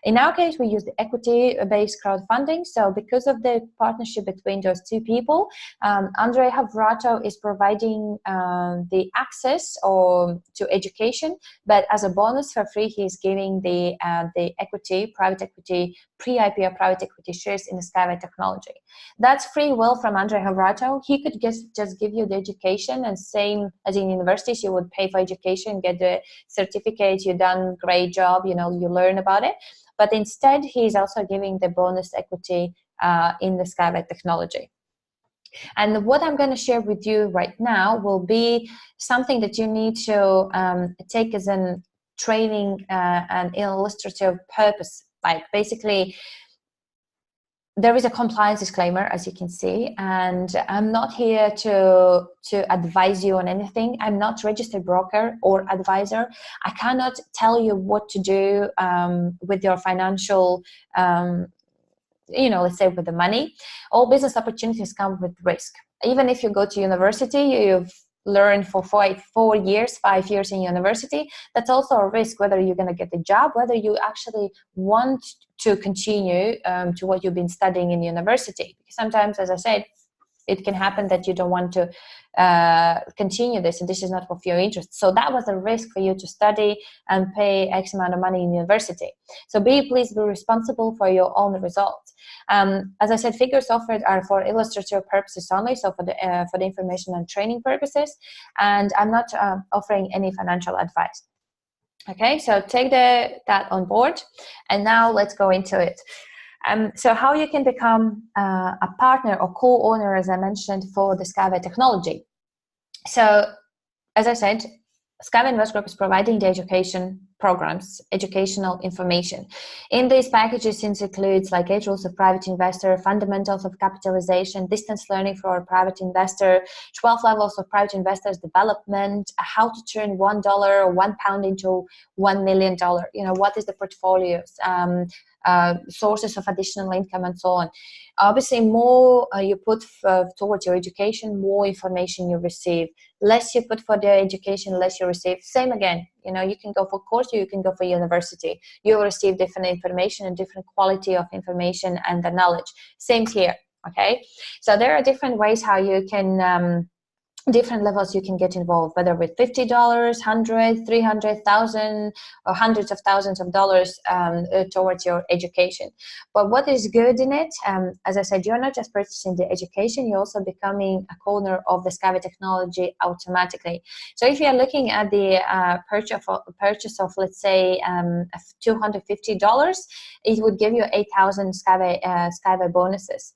In our case, we use the equity-based crowdfunding. So because of the partnership between those two people, Andrei Havrato is providing the access to education, but as a bonus for free, he's giving the equity, private equity, pre-IPO private equity shares in the Skyway technology. That's free will from Andrei Havrato. He could just give you the education, and same as in universities, you would pay for education, get the certificate, you've done great job, you learn about it. But instead, he's also giving the bonus equity in the Skyway technology. And what I'm going to share with you right now will be something that you need to take as a training and illustrative purpose. Like basically, there is a compliance disclaimer, as you can see, and I'm not here to advise you on anything. I'm not a registered broker or advisor. I cannot tell you what to do with your financial, let's say with the money. All business opportunities come with risk. Even if you go to university, you've learned for 5 years in university, that's also a risk, whether you're going to get the job, whether you actually want to continue to what you've been studying in university. Because sometimes, as I said, it can happen that you don't want to continue this, and this is not of your interest. So that was a risk for you to study and pay X amount of money in university. So please be responsible for your own results. As I said, figures offered are for illustrative purposes only, so for the information and training purposes, and I'm not offering any financial advice. Okay, so take that on board, and now let's go into it. So how you can become a partner or co-owner, as I mentioned, for the Skyway technology. So, as I said, Skyway Invest Group is providing the education programs, educational information. In these packages, it includes like 8 rules of private investor, fundamentals of capitalization, distance learning for a private investor, 12 levels of private investors development, how to turn $1 or £1 into $1 million. What is the portfolios, sources of additional income, and so on. Obviously, more you put towards your education, more information you receive. Less you put for the education, less you receive. Same again, you can go for course, or you can go for university. You will receive different information and different quality of information and the knowledge. Same here, okay? So there are different ways how you can different levels you can get involved, whether with $50, $100, $300,000, or hundreds of thousands of dollars towards your education. But what is good in it, as I said, you're not just purchasing the education, you're also becoming a co-owner of the Skyway technology automatically. So if you're looking at the purchase of, let's say, $250, it would give you 8,000 Skyway bonuses.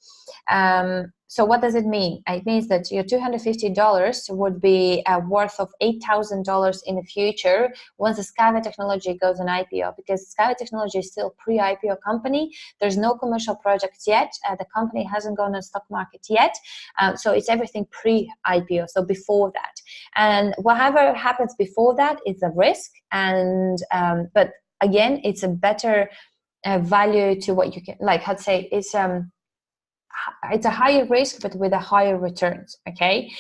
So what does it mean? It means that your $250 would be worth of $8,000 in the future once the Skyway technology goes on IPO, because Skyway technology is still pre-IPO company. There's no commercial projects yet. The company hasn't gone on stock market yet. So it's everything pre-IPO, so before that. And whatever happens before that is a risk. And but again, it's a better value to what you can, like I'd say, it's a higher risk, but with a higher returns, okay?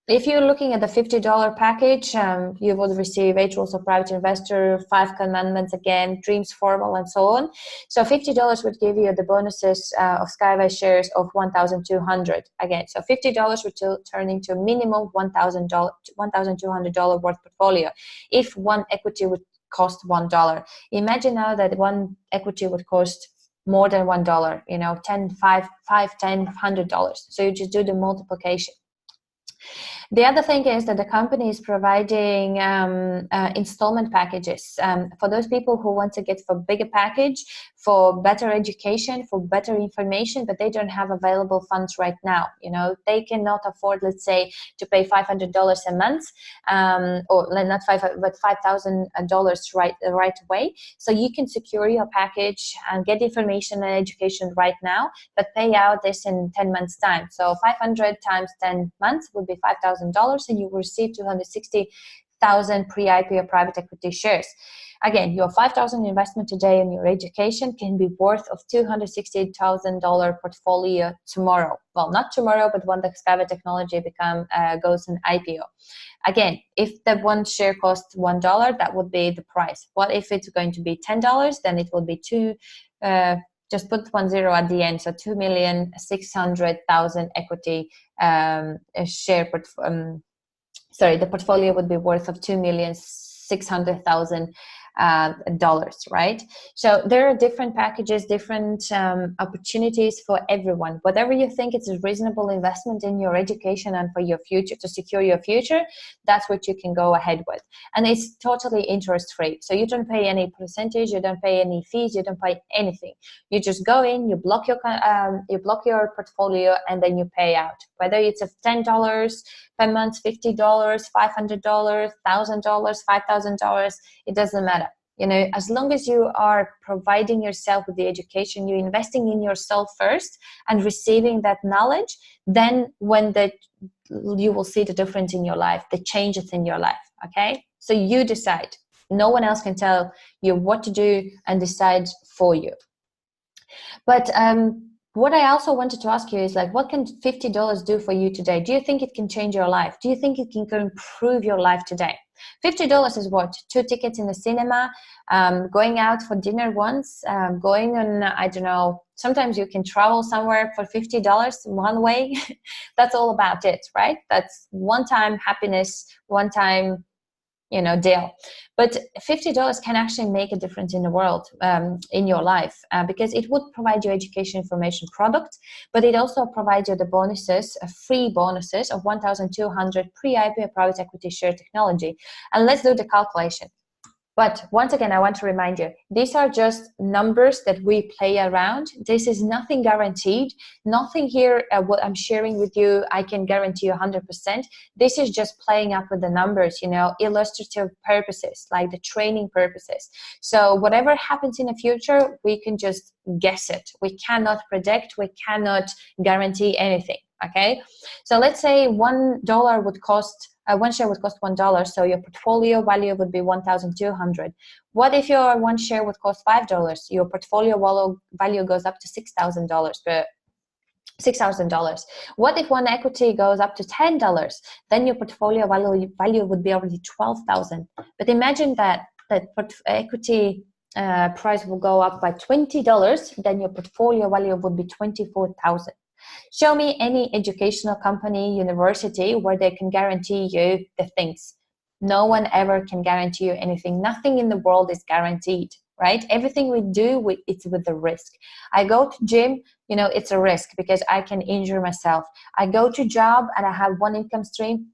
If you're looking at the $50 package, you will receive 8 rules of private investor, 5 commandments again, dreams formula, and so on. So $50 would give you the bonuses of Skyway shares of $1,200 again. So $50 would turn into a minimum $1,200 worth portfolio if one equity would cost $1. Imagine now that one equity would cost more than $1, $5, $10, $100. So you just do the multiplication. The other thing is that the company is providing installment packages for those people who want to get for bigger package. for better education, for better information, but they don't have available funds right now. You know, they cannot afford, let's say, to pay $500 a month, or not but $5,000 right away. So you can secure your package and get information and education right now, but pay out this in 10 months time. So 500 times 10 months would be $5,000, and you will receive 260,000 pre-IPO private equity shares. Again, your $5,000 investment today in your education can be worth of $260,000 portfolio tomorrow. Well, not tomorrow, but when the Skyway technology goes in IPO. Again, if the one share costs $1, that would be the price. What if it's going to be $10? Then it will be just put 10 at the end, so 2,600,000 equity share. The portfolio would be worth of $2,600,000. Right? So there are different packages, different opportunities for everyone. Whatever you think it's a reasonable investment in your education and for your future, to secure your future, that's what you can go ahead with. And it's totally interest free. So you don't pay any percentage, you don't pay any fees, you don't pay anything. You just go in, you block your portfolio, and then you pay out. Whether it's of $10 per month, $50, $500, $1,000, $5,000, it doesn't matter. You know, as long as you are providing yourself with the education, you're investing in yourself first and receiving that knowledge, then you will see the difference in your life, the changes in your life, okay? So you decide. No one else can tell you what to do and decide for you. But what I also wanted to ask you is, like, what can $50 do for you today? Do you think it can change your life? Do you think it can improve your life today? $50 is what? 2 tickets in the cinema, going out for dinner once, going on, I don't know, sometimes you can travel somewhere for $50 one way. That's all about it, right? That's one-time happiness, one-time, you know, deal. But $50 can actually make a difference in the world, in your life, because it would provide you education information product, but it also provides you the bonuses, free bonuses of 1,200 pre-IPO private equity share technology. And let's do the calculation. But once again, I want to remind you, these are just numbers that we play around. This is nothing guaranteed. Nothing here, what I'm sharing with you, I can guarantee you 100%. This is just playing up with the numbers, you know, illustrative purposes, like the training purposes. So whatever happens in the future, we can just guess it. We cannot predict, we cannot guarantee anything, okay? So let's say $1 would cost, one share would cost $1, so your portfolio value would be 1,200. What if your one share would cost $5? Your portfolio value goes up to $6,000. What if one equity goes up to $10? Then your portfolio value would be already 12,000. But imagine that equity price will go up by $20, then your portfolio value would be 24,000. Show me any educational company, university, where they can guarantee you the things. No one ever can guarantee you anything. Nothing in the world is guaranteed, right? Everything we do, it's with a risk. I go to gym, you know, it's a risk because I can injure myself. I go to job and I have one income stream.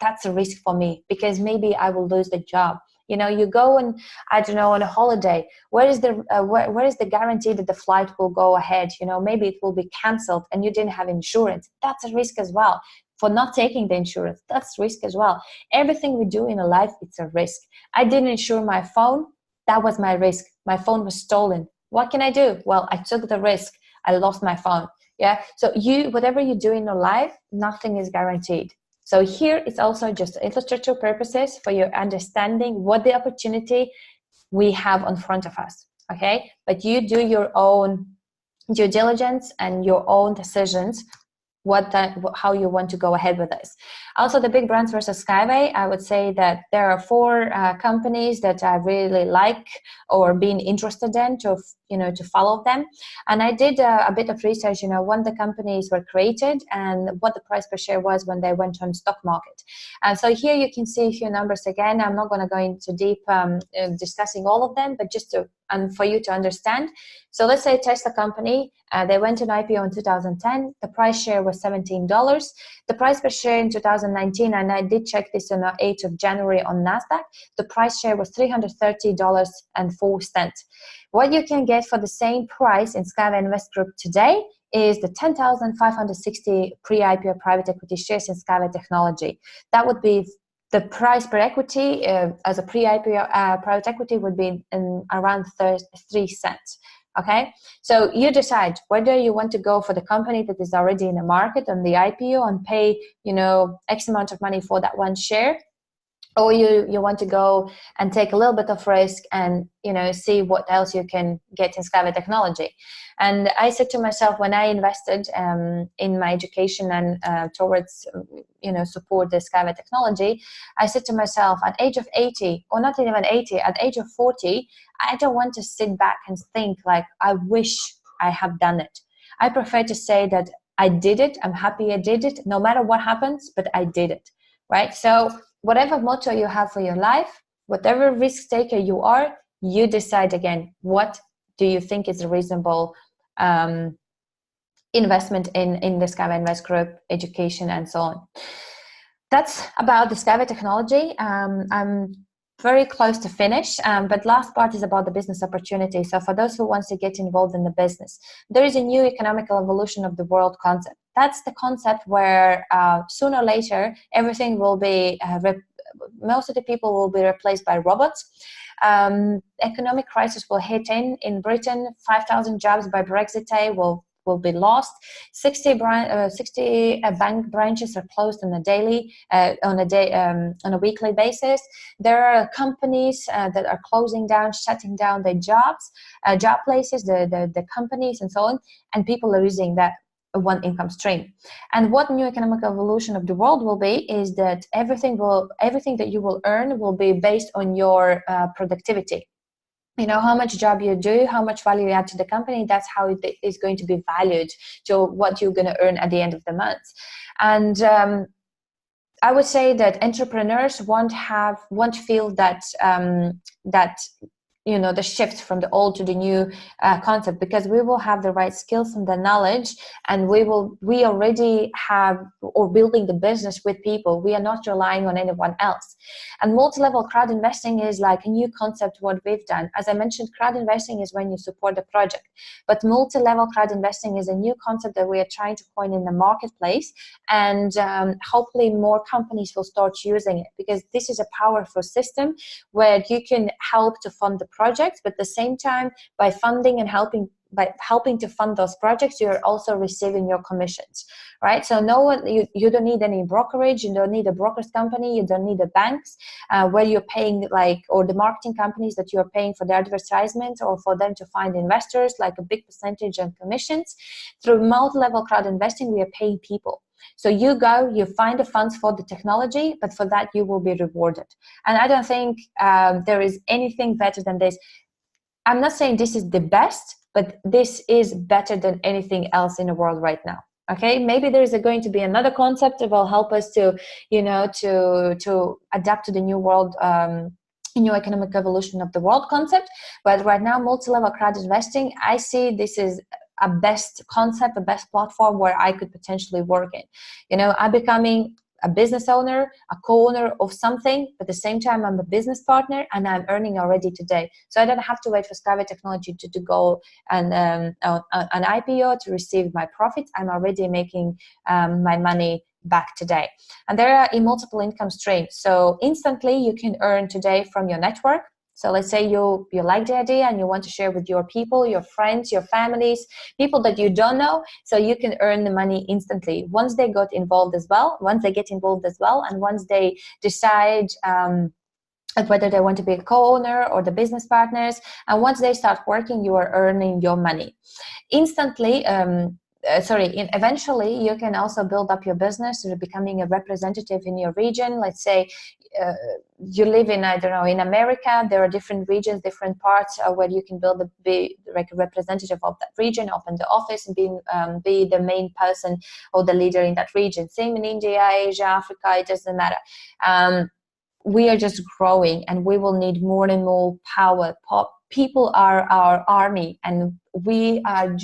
That's a risk for me because maybe I will lose the job. You know, you go and, I don't know, on a holiday, where is the guarantee that the flight will go ahead? You know, maybe it will be canceled and you didn't have insurance. That's a risk as well. For not taking the insurance, that's risk as well. Everything we do in a life, it's a risk. I didn't insure my phone. That was my risk. My phone was stolen. What can I do? Well, I took the risk. I lost my phone. Yeah. So whatever you do in your life, nothing is guaranteed. So here it's also just illustrative purposes for your understanding what the opportunity we have in front of us, okay? But you do your own due diligence and your own decisions how you want to go ahead with this. Also, the big brands versus Skyway, I would say that there are 4 companies that I really like or been interested in to follow them. And I did a bit of research, you know, when the companies were created and what the price per share was when they went on stock market. And so here you can see a few numbers again. I'm not going to go into deep discussing all of them, but just to and for you to understand. So let's say Tesla company, they went on IPO in 2010. The price share was $17. The price per share in 2019, and I did check this on the 8th of January on NASDAQ, the price share was $330.04. What you can get for the same price in Skyway Invest Group today is the 10,560 pre-IPO private equity shares in Skyway Technology. That would be the price per equity as a pre-IPO private equity would be in around 3 cents. Okay, so you decide whether you want to go for the company that is already in the market on the IPO and pay, X amount of money for that one share, or you want to go and take a little bit of risk and see what else you can get in Skyway Technology. And I said to myself, when I invested in my education and towards support the Skyway Technology, I said to myself, at age of 80, or not even 80, at age of 40, I don't want to sit back and think like, I wish I have done it. I prefer to say that I did it, I'm happy I did it, no matter what happens, but I did it, right? So whatever motto you have for your life, whatever risk taker you are, you decide again, what do you think is a reasonable investment in the Skyway Invest Group, education, and so on. That's about the Skyway Technology. I'm very close to finish, but last part is about the business opportunity. So for those who wants to get involved in the business, there is a new economical evolution of the world concept. That's the concept where sooner or later everything will be most of the people will be replaced by robots. Economic crisis will hit in Britain. 5,000 jobs by Brexit Day will be lost. 60 bank branches are closed on a weekly basis. There are companies that are closing down, shutting down their job places, the companies, and so on, and people are using that one income stream. And what new economic evolution of the world will be is that everything that you will earn will be based on your productivity. How much job you do, how much value you add to the company, that's how it is going to be valued to what you're going to earn at the end of the month. And I would say that entrepreneurs won't feel that the shift from the old to the new concept, because we will have the right skills and the knowledge, and we already have or building the business with people. We are not relying on anyone else. And multi-level crowd investing is like a new concept what we've done. As I mentioned, crowd investing is when you support the project, but multi-level crowd investing is a new concept that we are trying to coin in the marketplace, and hopefully more companies will start using it, because this is a powerful system where you can help to fund the projects, but at the same time, by funding and helping to fund those projects, you're also receiving your commissions, right? So you don't need any brokerage, you don't need a broker's company, you don't need the banks where you're paying or the marketing companies that you're paying for their advertisement or for them to find investors, like a big percentage on commissions. Through multi-level crowd investing, we are paying people. So you find the funds for the technology, but for that you will be rewarded. And I don't think there is anything better than this. I'm not saying this is the best, but this is better than anything else in the world right now. Okay, maybe there is going to be another concept that will help us to adapt to the new world, new economic evolution of the world concept. But right now, multi-level crowd investing, I see this is a best concept, a best platform where I could potentially work in. I'm becoming a business owner, a co-owner of something, but at the same time, I'm a business partner and I'm earning already today. So I don't have to wait for Skyway Technology to go and an IPO to receive my profits. I'm already making my money back today. And there are multiple income streams. So instantly you can earn today from your network. So let's say you like the idea and you want to share with your people, your friends, your families, people that you don't know, so you can earn the money instantly once they get involved as well, and once they decide whether they want to be a co-owner or the business partners, and once they start working, you are earning your money instantly. Eventually you can also build up your business to becoming a representative in your region. Let's say you live in, in America, there are different regions, different parts where you can be like a representative of that region, open the office and be the main person or the leader in that region. Same in India, Asia, Africa, it doesn't matter. We are just growing and we will need more and more people are our army, and we are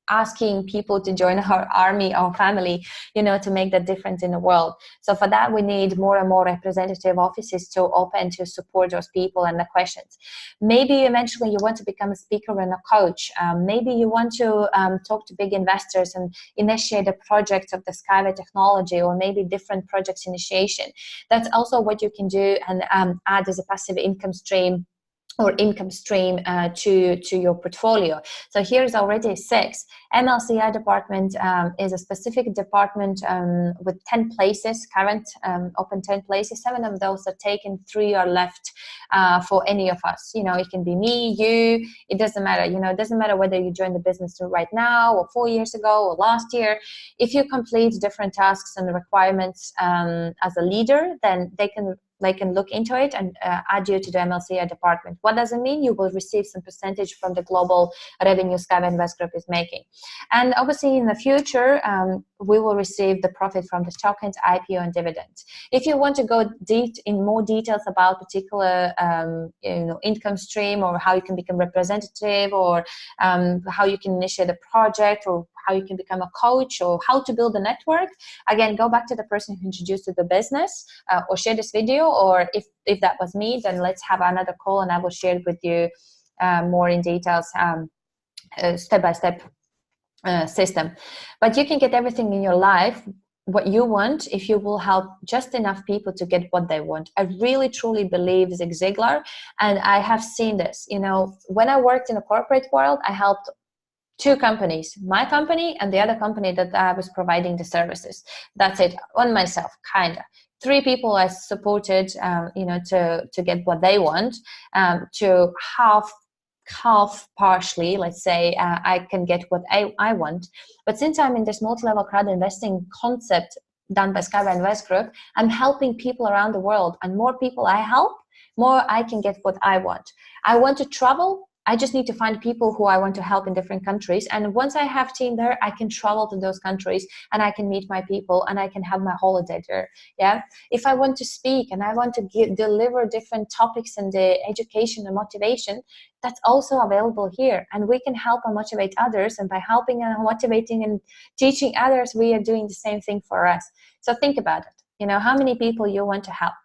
asking people to join our army, our family, to make that difference in the world. So for that, we need more and more representative offices to open to support those people and the questions. Maybe eventually you want to become a speaker and a coach. Maybe you want to talk to big investors and initiate a project of the Skyway technology, or maybe different projects initiation. That's also what you can do and add as a passive income stream to your portfolio. So here's already 6. MLCI department is a specific department with 10 places, current open 10 places. 7 of those are taken, 3 are left for any of us. It can be me, you, it doesn't matter. It doesn't matter whether you join the business right now or 4 years ago or last year. If you complete different tasks and requirements as a leader, then they can look into it and add you to the MLCI department. What does it mean? You will receive some percentage from the global revenue Skyway Invest Group is making. And obviously in the future, we will receive the profit from the tokens, IPO, and dividends. If you want to go in more details about particular income stream, or how you can become representative, or how you can initiate a project, or how you can become a coach, or how to build a network, again, go back to the person who introduced you to the business, or share this video, or if that was me, then let's have another call and I will share it with you more in details, step-by-step system. But you can get everything in your life what you want if you will help just enough people to get what they want. I really truly believe Zig Ziglar, and I have seen this. When I worked in the corporate world, I helped 2 companies, my company and the other company that I was providing the services. That's it, on myself, kinda. 3 people I supported, to get what they want, to half partially, let's say, I can get what I want. But since I'm in this multi-level crowd investing concept done by Skyway Invest Group, I'm helping people around the world, and more people I help, more I can get what I want. I want to travel. I just need to find people who I want to help in different countries. And once I have team there, I can travel to those countries and I can meet my people and I can have my holiday there. Yeah. If I want to speak and I want to deliver different topics in the education and motivation, that's also available here. And we can help and motivate others. And by helping and motivating and teaching others, we are doing the same thing for us. So think about it. How many people you want to help.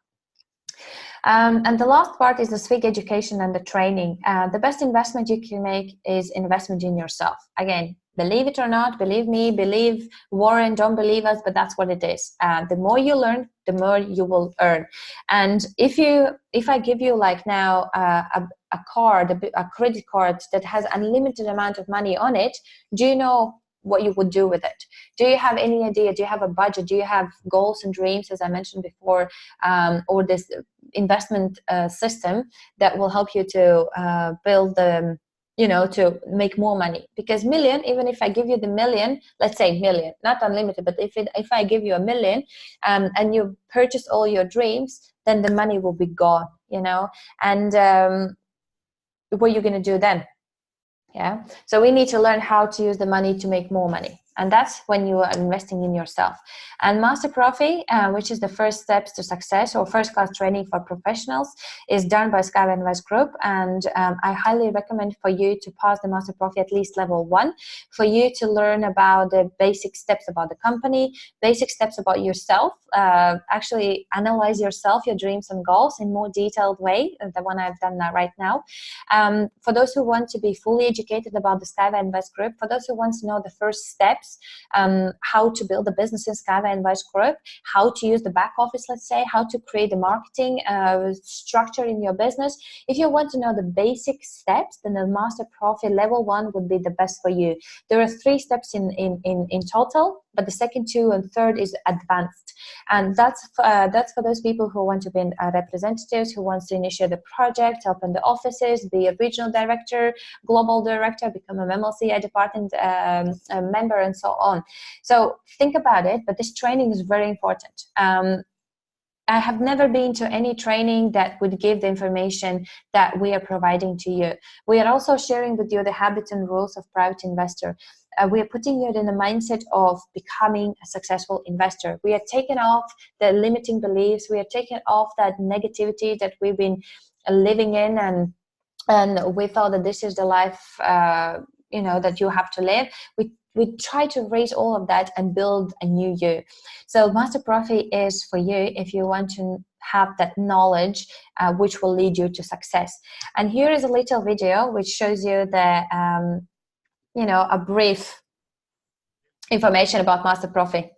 And the last part is the SWIG education and the training. The best investment you can make is investment in yourself. Again, believe it or not, believe me, believe Warren, don't believe us, but that's what it is. The more you learn, the more you will earn. And if I give you like now a credit card that has unlimited amount of money on it, do you know what you would do with it? Do you have any idea? Do you have a budget? Do you have goals and dreams, as I mentioned before, or this investment system that will help you to build the, to make more money? Because million, even if I give you the million, let's say million, not unlimited, but if I give you a million and you purchase all your dreams, then the money will be gone, and what are you going to do then? Yeah. So we need to learn how to use the money to make more money. And that's when you are investing in yourself. And Master Profi, which is the first steps to success or first class training for professionals, is done by Skyway Invest Group. And I highly recommend for you to pass the Master Profi at least level 1, for you to learn about the basic steps about the company, basic steps about yourself, actually analyze yourself, your dreams and goals in more detailed way, the one I've done right now. For those who want to be fully educated about the Skyway Invest Group, for those who want to know the first steps, how to build a business in Skyway Invest Group, how to use the back office, let's say, how to create the marketing structure in your business. If you want to know the basic steps, then the Master Profi level 1 would be the best for you. There are 3 steps in total, but the second 2 and third is advanced. And that's for those people who want to be representatives, who wants to initiate a project, open the offices, be a regional director, global director, become a MLCI department member, and so on. So think about it, but this training is very important. I have never been to any training that would give the information that we are providing to you. We are also sharing with you the habits and rules of private investor. We are putting you in the mindset of becoming a successful investor. We are taking off the limiting beliefs. We are taking off that negativity that we've been living in, and and we thought that this is the life that you have to live. We try to erase all of that and build a new you. So Master Profi is for you if you want to have that knowledge which will lead you to success. And here is a little video which shows you the a brief information about Master Profi.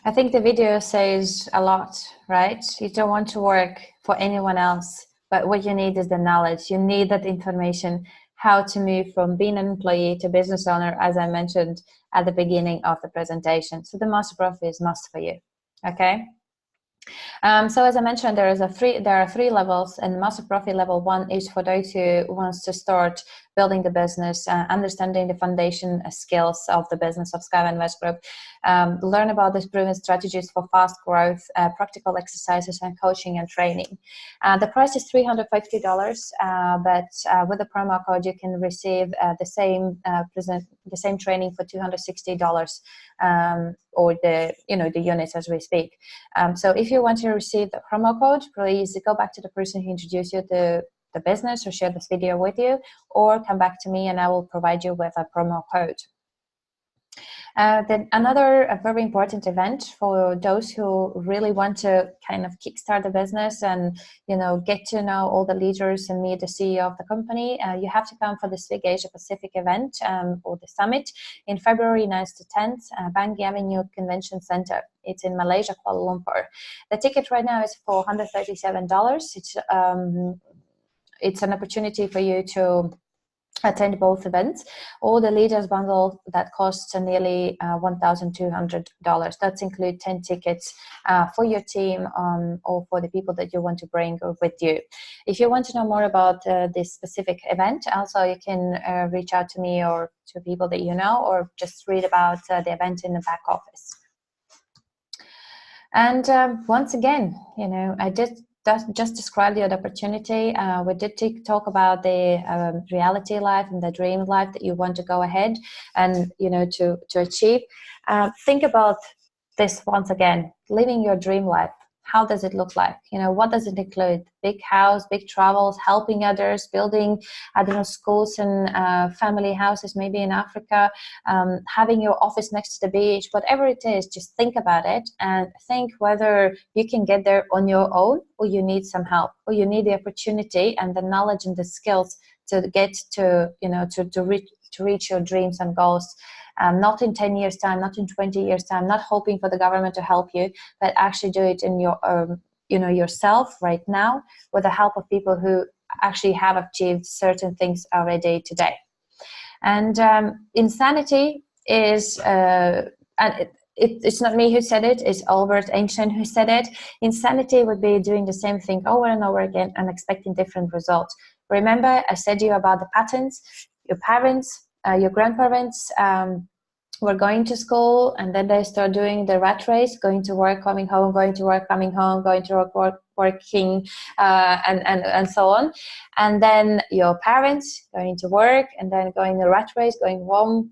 I think the video says a lot, right? You don't want to work for anyone else, but what you need is the knowledge. You need that information, how to move from being an employee to business owner, as I mentioned at the beginning of the presentation. So the Master Profi is must for you, okay? So as I mentioned, there are three levels, and Master Profi level 1 is for those who wants to start building the business, understanding the foundation skills of the business of Skyway Invest Group, learn about the proven strategies for fast growth, practical exercises and coaching and training. The price is $350, but with the promo code you can receive the same training for $260, or the units as we speak. So if you want to receive the promo code, please go back to the person who introduced you to the business or share this video with you, or come back to me and I will provide you with a promo code. Then another very important event for those who really want to kind of kickstart the business and get to know all the leaders and meet the CEO of the company, you have to come for the SWIG Asia Pacific event, or the summit, in February 9th to 10th, Bangi Avenue Convention Center. It's in Malaysia, Kuala Lumpur. The ticket right now is for $137. It's an opportunity for you to attend both events. All the leaders bundle that costs nearly $1,200. That includes 10 tickets for your team, or for the people that you want to bring with you. If you want to know more about this specific event, also you can reach out to me or to people that you know, or just read about the event in the back office. And once again, I just described the opportunity. We did talk about the reality life and the dream life that you want to go ahead and to achieve. Think about this once again: living your dream life. How does it look like? What does it include? Big house, big travels, helping others, building, schools and family houses, maybe in Africa, having your office next to the beach, whatever it is, just think about it and think whether you can get there on your own, or you need some help, or you need the opportunity and the knowledge and the skills to get to, to reach your dreams and goals. Not in 10 years time, not in 20 years time, not hoping for the government to help you, but actually do it in your yourself right now, with the help of people who actually have achieved certain things already today. And insanity is it's not me who said it, it's Albert Einstein who said it. Insanity would be doing the same thing over and over again and expecting different results. Remember, I said to you about the patterns. Your parents, your grandparents were going to school, and then they start doing the rat race, going to work, coming home, going to work, coming home, going to work, working, and so on. And then your parents going to work, and then going the rat race, going home,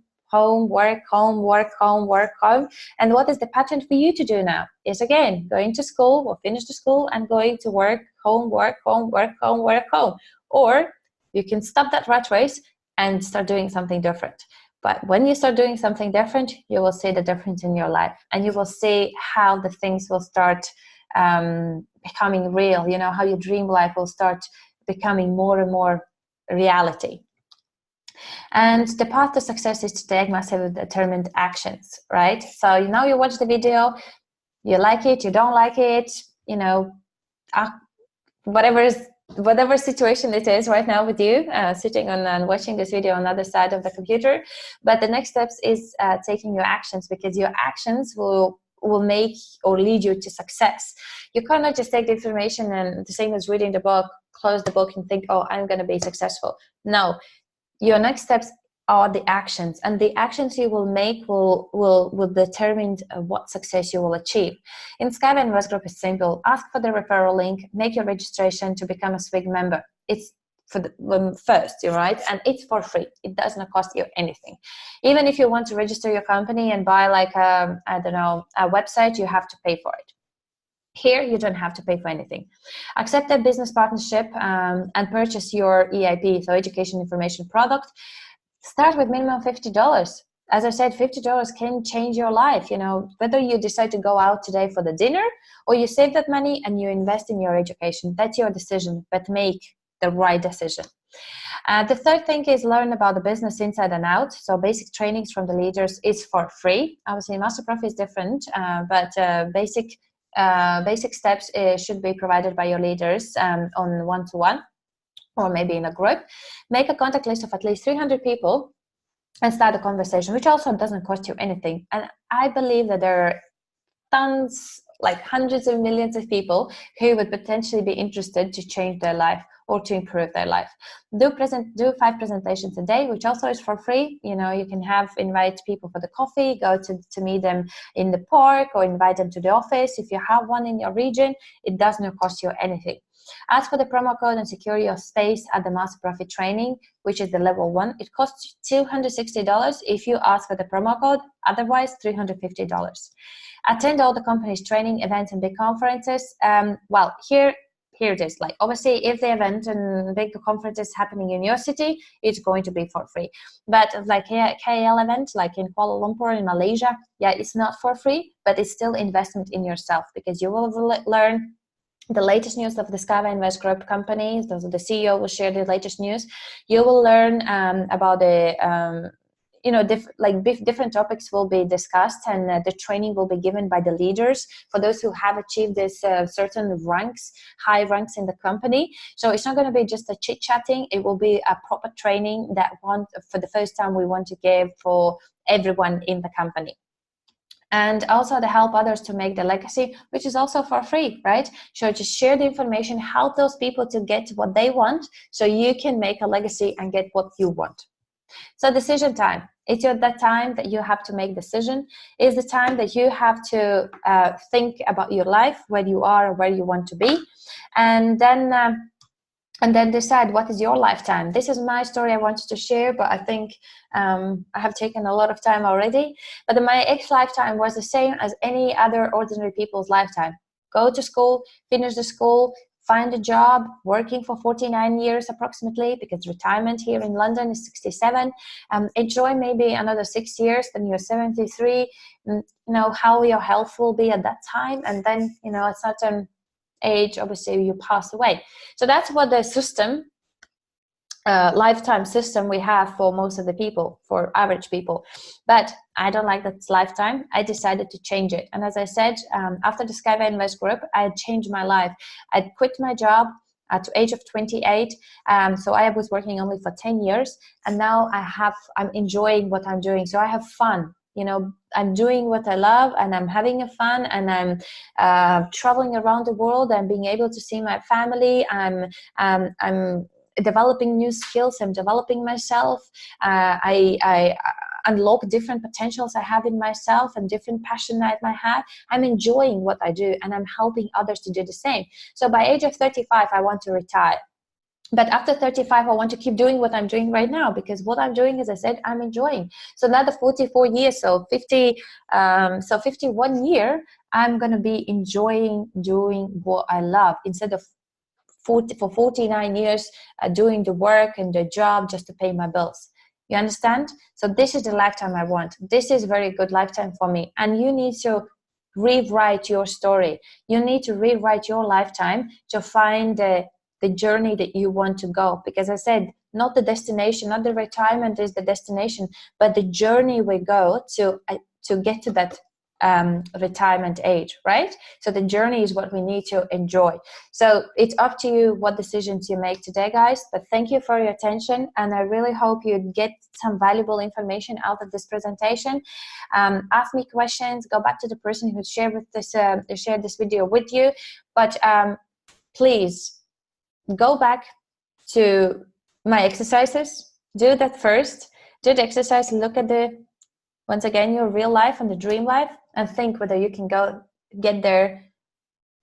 work, home, work, home, work, home. And what is the pattern for you to do now? Is again going to school, or finish the school, and going to work, home, work, home, work, home, work, home. Or you can stop that rat race and start doing something different. But when you start doing something different, you will see the difference in your life, and you will see how the things will start becoming real. How your dream life will start becoming more and more reality. And the path to success is to take massive determined actions, right? So you watch the video, you like it, you don't like it, whatever situation it is right now with you, sitting on and watching this video on the other side of the computer. But the next steps is taking your actions, because your actions will make or lead you to success. You cannot just take the information and the same as reading the book, close the book and think, oh, I'm going to be successful. No, your next steps are the actions, and the actions you will make will determine what success you will achieve. In Skyway Invest Group, it's simple. Ask for the referral link, make your registration to become a SWIG member. It's for the first, right? And it's for free. It does not cost you anything. Even if you want to register your company and buy like a website, you have to pay for it. Here, you don't have to pay for anything. Accept a business partnership and purchase your EIP, so Education Information Product. Start with minimum $50. As I said, $50 can change your life. Whether you decide to go out today for the dinner, or you save that money and you invest in your education, that's your decision, but make the right decision. The third thing is learn about the business inside and out. So basic trainings from the leaders is for free. Obviously, Master Profi is different, but basic steps should be provided by your leaders on one-to-one or maybe in a group. Make a contact list of at least 300 people and start a conversation, which also doesn't cost you anything. And I believe that there are tons, like hundreds of millions of people who would potentially be interested to change their life or to improve their life. Do 5 presentations a day, which also is for free. You know, you can invite people for the coffee, go to meet them in the park, or invite them to the office. If you have one in your region, it does not cost you anything. Ask for the promo code and secure your space at the Master Profi training, which is the level 1. It costs $260 if you ask for the promo code, otherwise $350. Attend all the company's training events and big conferences. Well, here it is. Like, obviously, if the event and big conference is happening in your city, it's going to be for free. But like KL event, like in Kuala Lumpur in Malaysia, yeah, it's not for free, but it's still investment in yourself, because you will learn the latest news of the Skava Invest Group companies. The CEO will share the latest news. You will learn about the different topics will be discussed, and the training will be given by the leaders for those who have achieved this certain ranks, high ranks in the company. So it's not going to be just a chit-chatting. It will be a proper training that for the first time we want to give for everyone in the company. And also to help others to make the legacy, which is also for free, right? So just share the information, help those people to get what they want, so you can make a legacy and get what you want. So decision time. It's that time that you have to make decision. It's the time that you have to think about your life, where you are, where you want to be, and then decide what is your lifetime. This is my story I wanted to share, but I think I have taken a lot of time already. But my ex-lifetime was the same as any other ordinary people's lifetime. Go to school, finish the school, find a job, working for 49 years approximately, because retirement here in London is 67. Enjoy maybe another 6 years, then you're 73. You know how your health will be at that time, and then, you know, at certain age, obviously, you pass away. So that's what the system, lifetime system we have for most of the people, for average people. But I don't like that lifetime. I decided to change it. And as I said, after the Skava Invest Group, I had changed my life. I quit my job at the age of 28. So I was working only for 10 years. And now I'm enjoying what I'm doing. So I have fun. You know, I'm doing what I love, and I'm having fun, and I'm traveling around the world and being able to see my family. I'm developing new skills. I'm developing myself. I unlock different potentials I have in myself and different passion I might have. I'm enjoying what I do, and I'm helping others to do the same. So by age of 35, I want to retire. But after 35, I want to keep doing what I'm doing right now, because what I'm doing, as I said, I'm enjoying. So now the 44 years, so 51 year, I'm going to be enjoying doing what I love, instead of 49 years doing the work and the job just to pay my bills. You understand? So this is the lifetime I want. This is a very good lifetime for me. And you need to rewrite your story. You need to rewrite your lifetime to find the journey that you want to go. Because I said, not the destination, not the retirement is the destination, but the journey we go to get to that retirement age, right? So the journey is what we need to enjoy. So it's up to you what decisions you make today, guys. But thank you for your attention, and I really hope you get some valuable information out of this presentation. Ask me questions, go back to the person who shared this video with you, but please go back to my exercises. Do that first. Do the exercise. Look at once again, your real life and the dream life, and think whether you can get there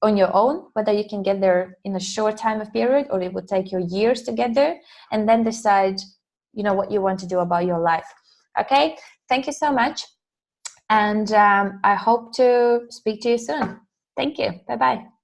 on your own, whether you can get there in a short time of period, or it would take you years to get there, and then decide, you know, what you want to do about your life. Okay. Thank you so much. And I hope to speak to you soon. Thank you. Bye-bye.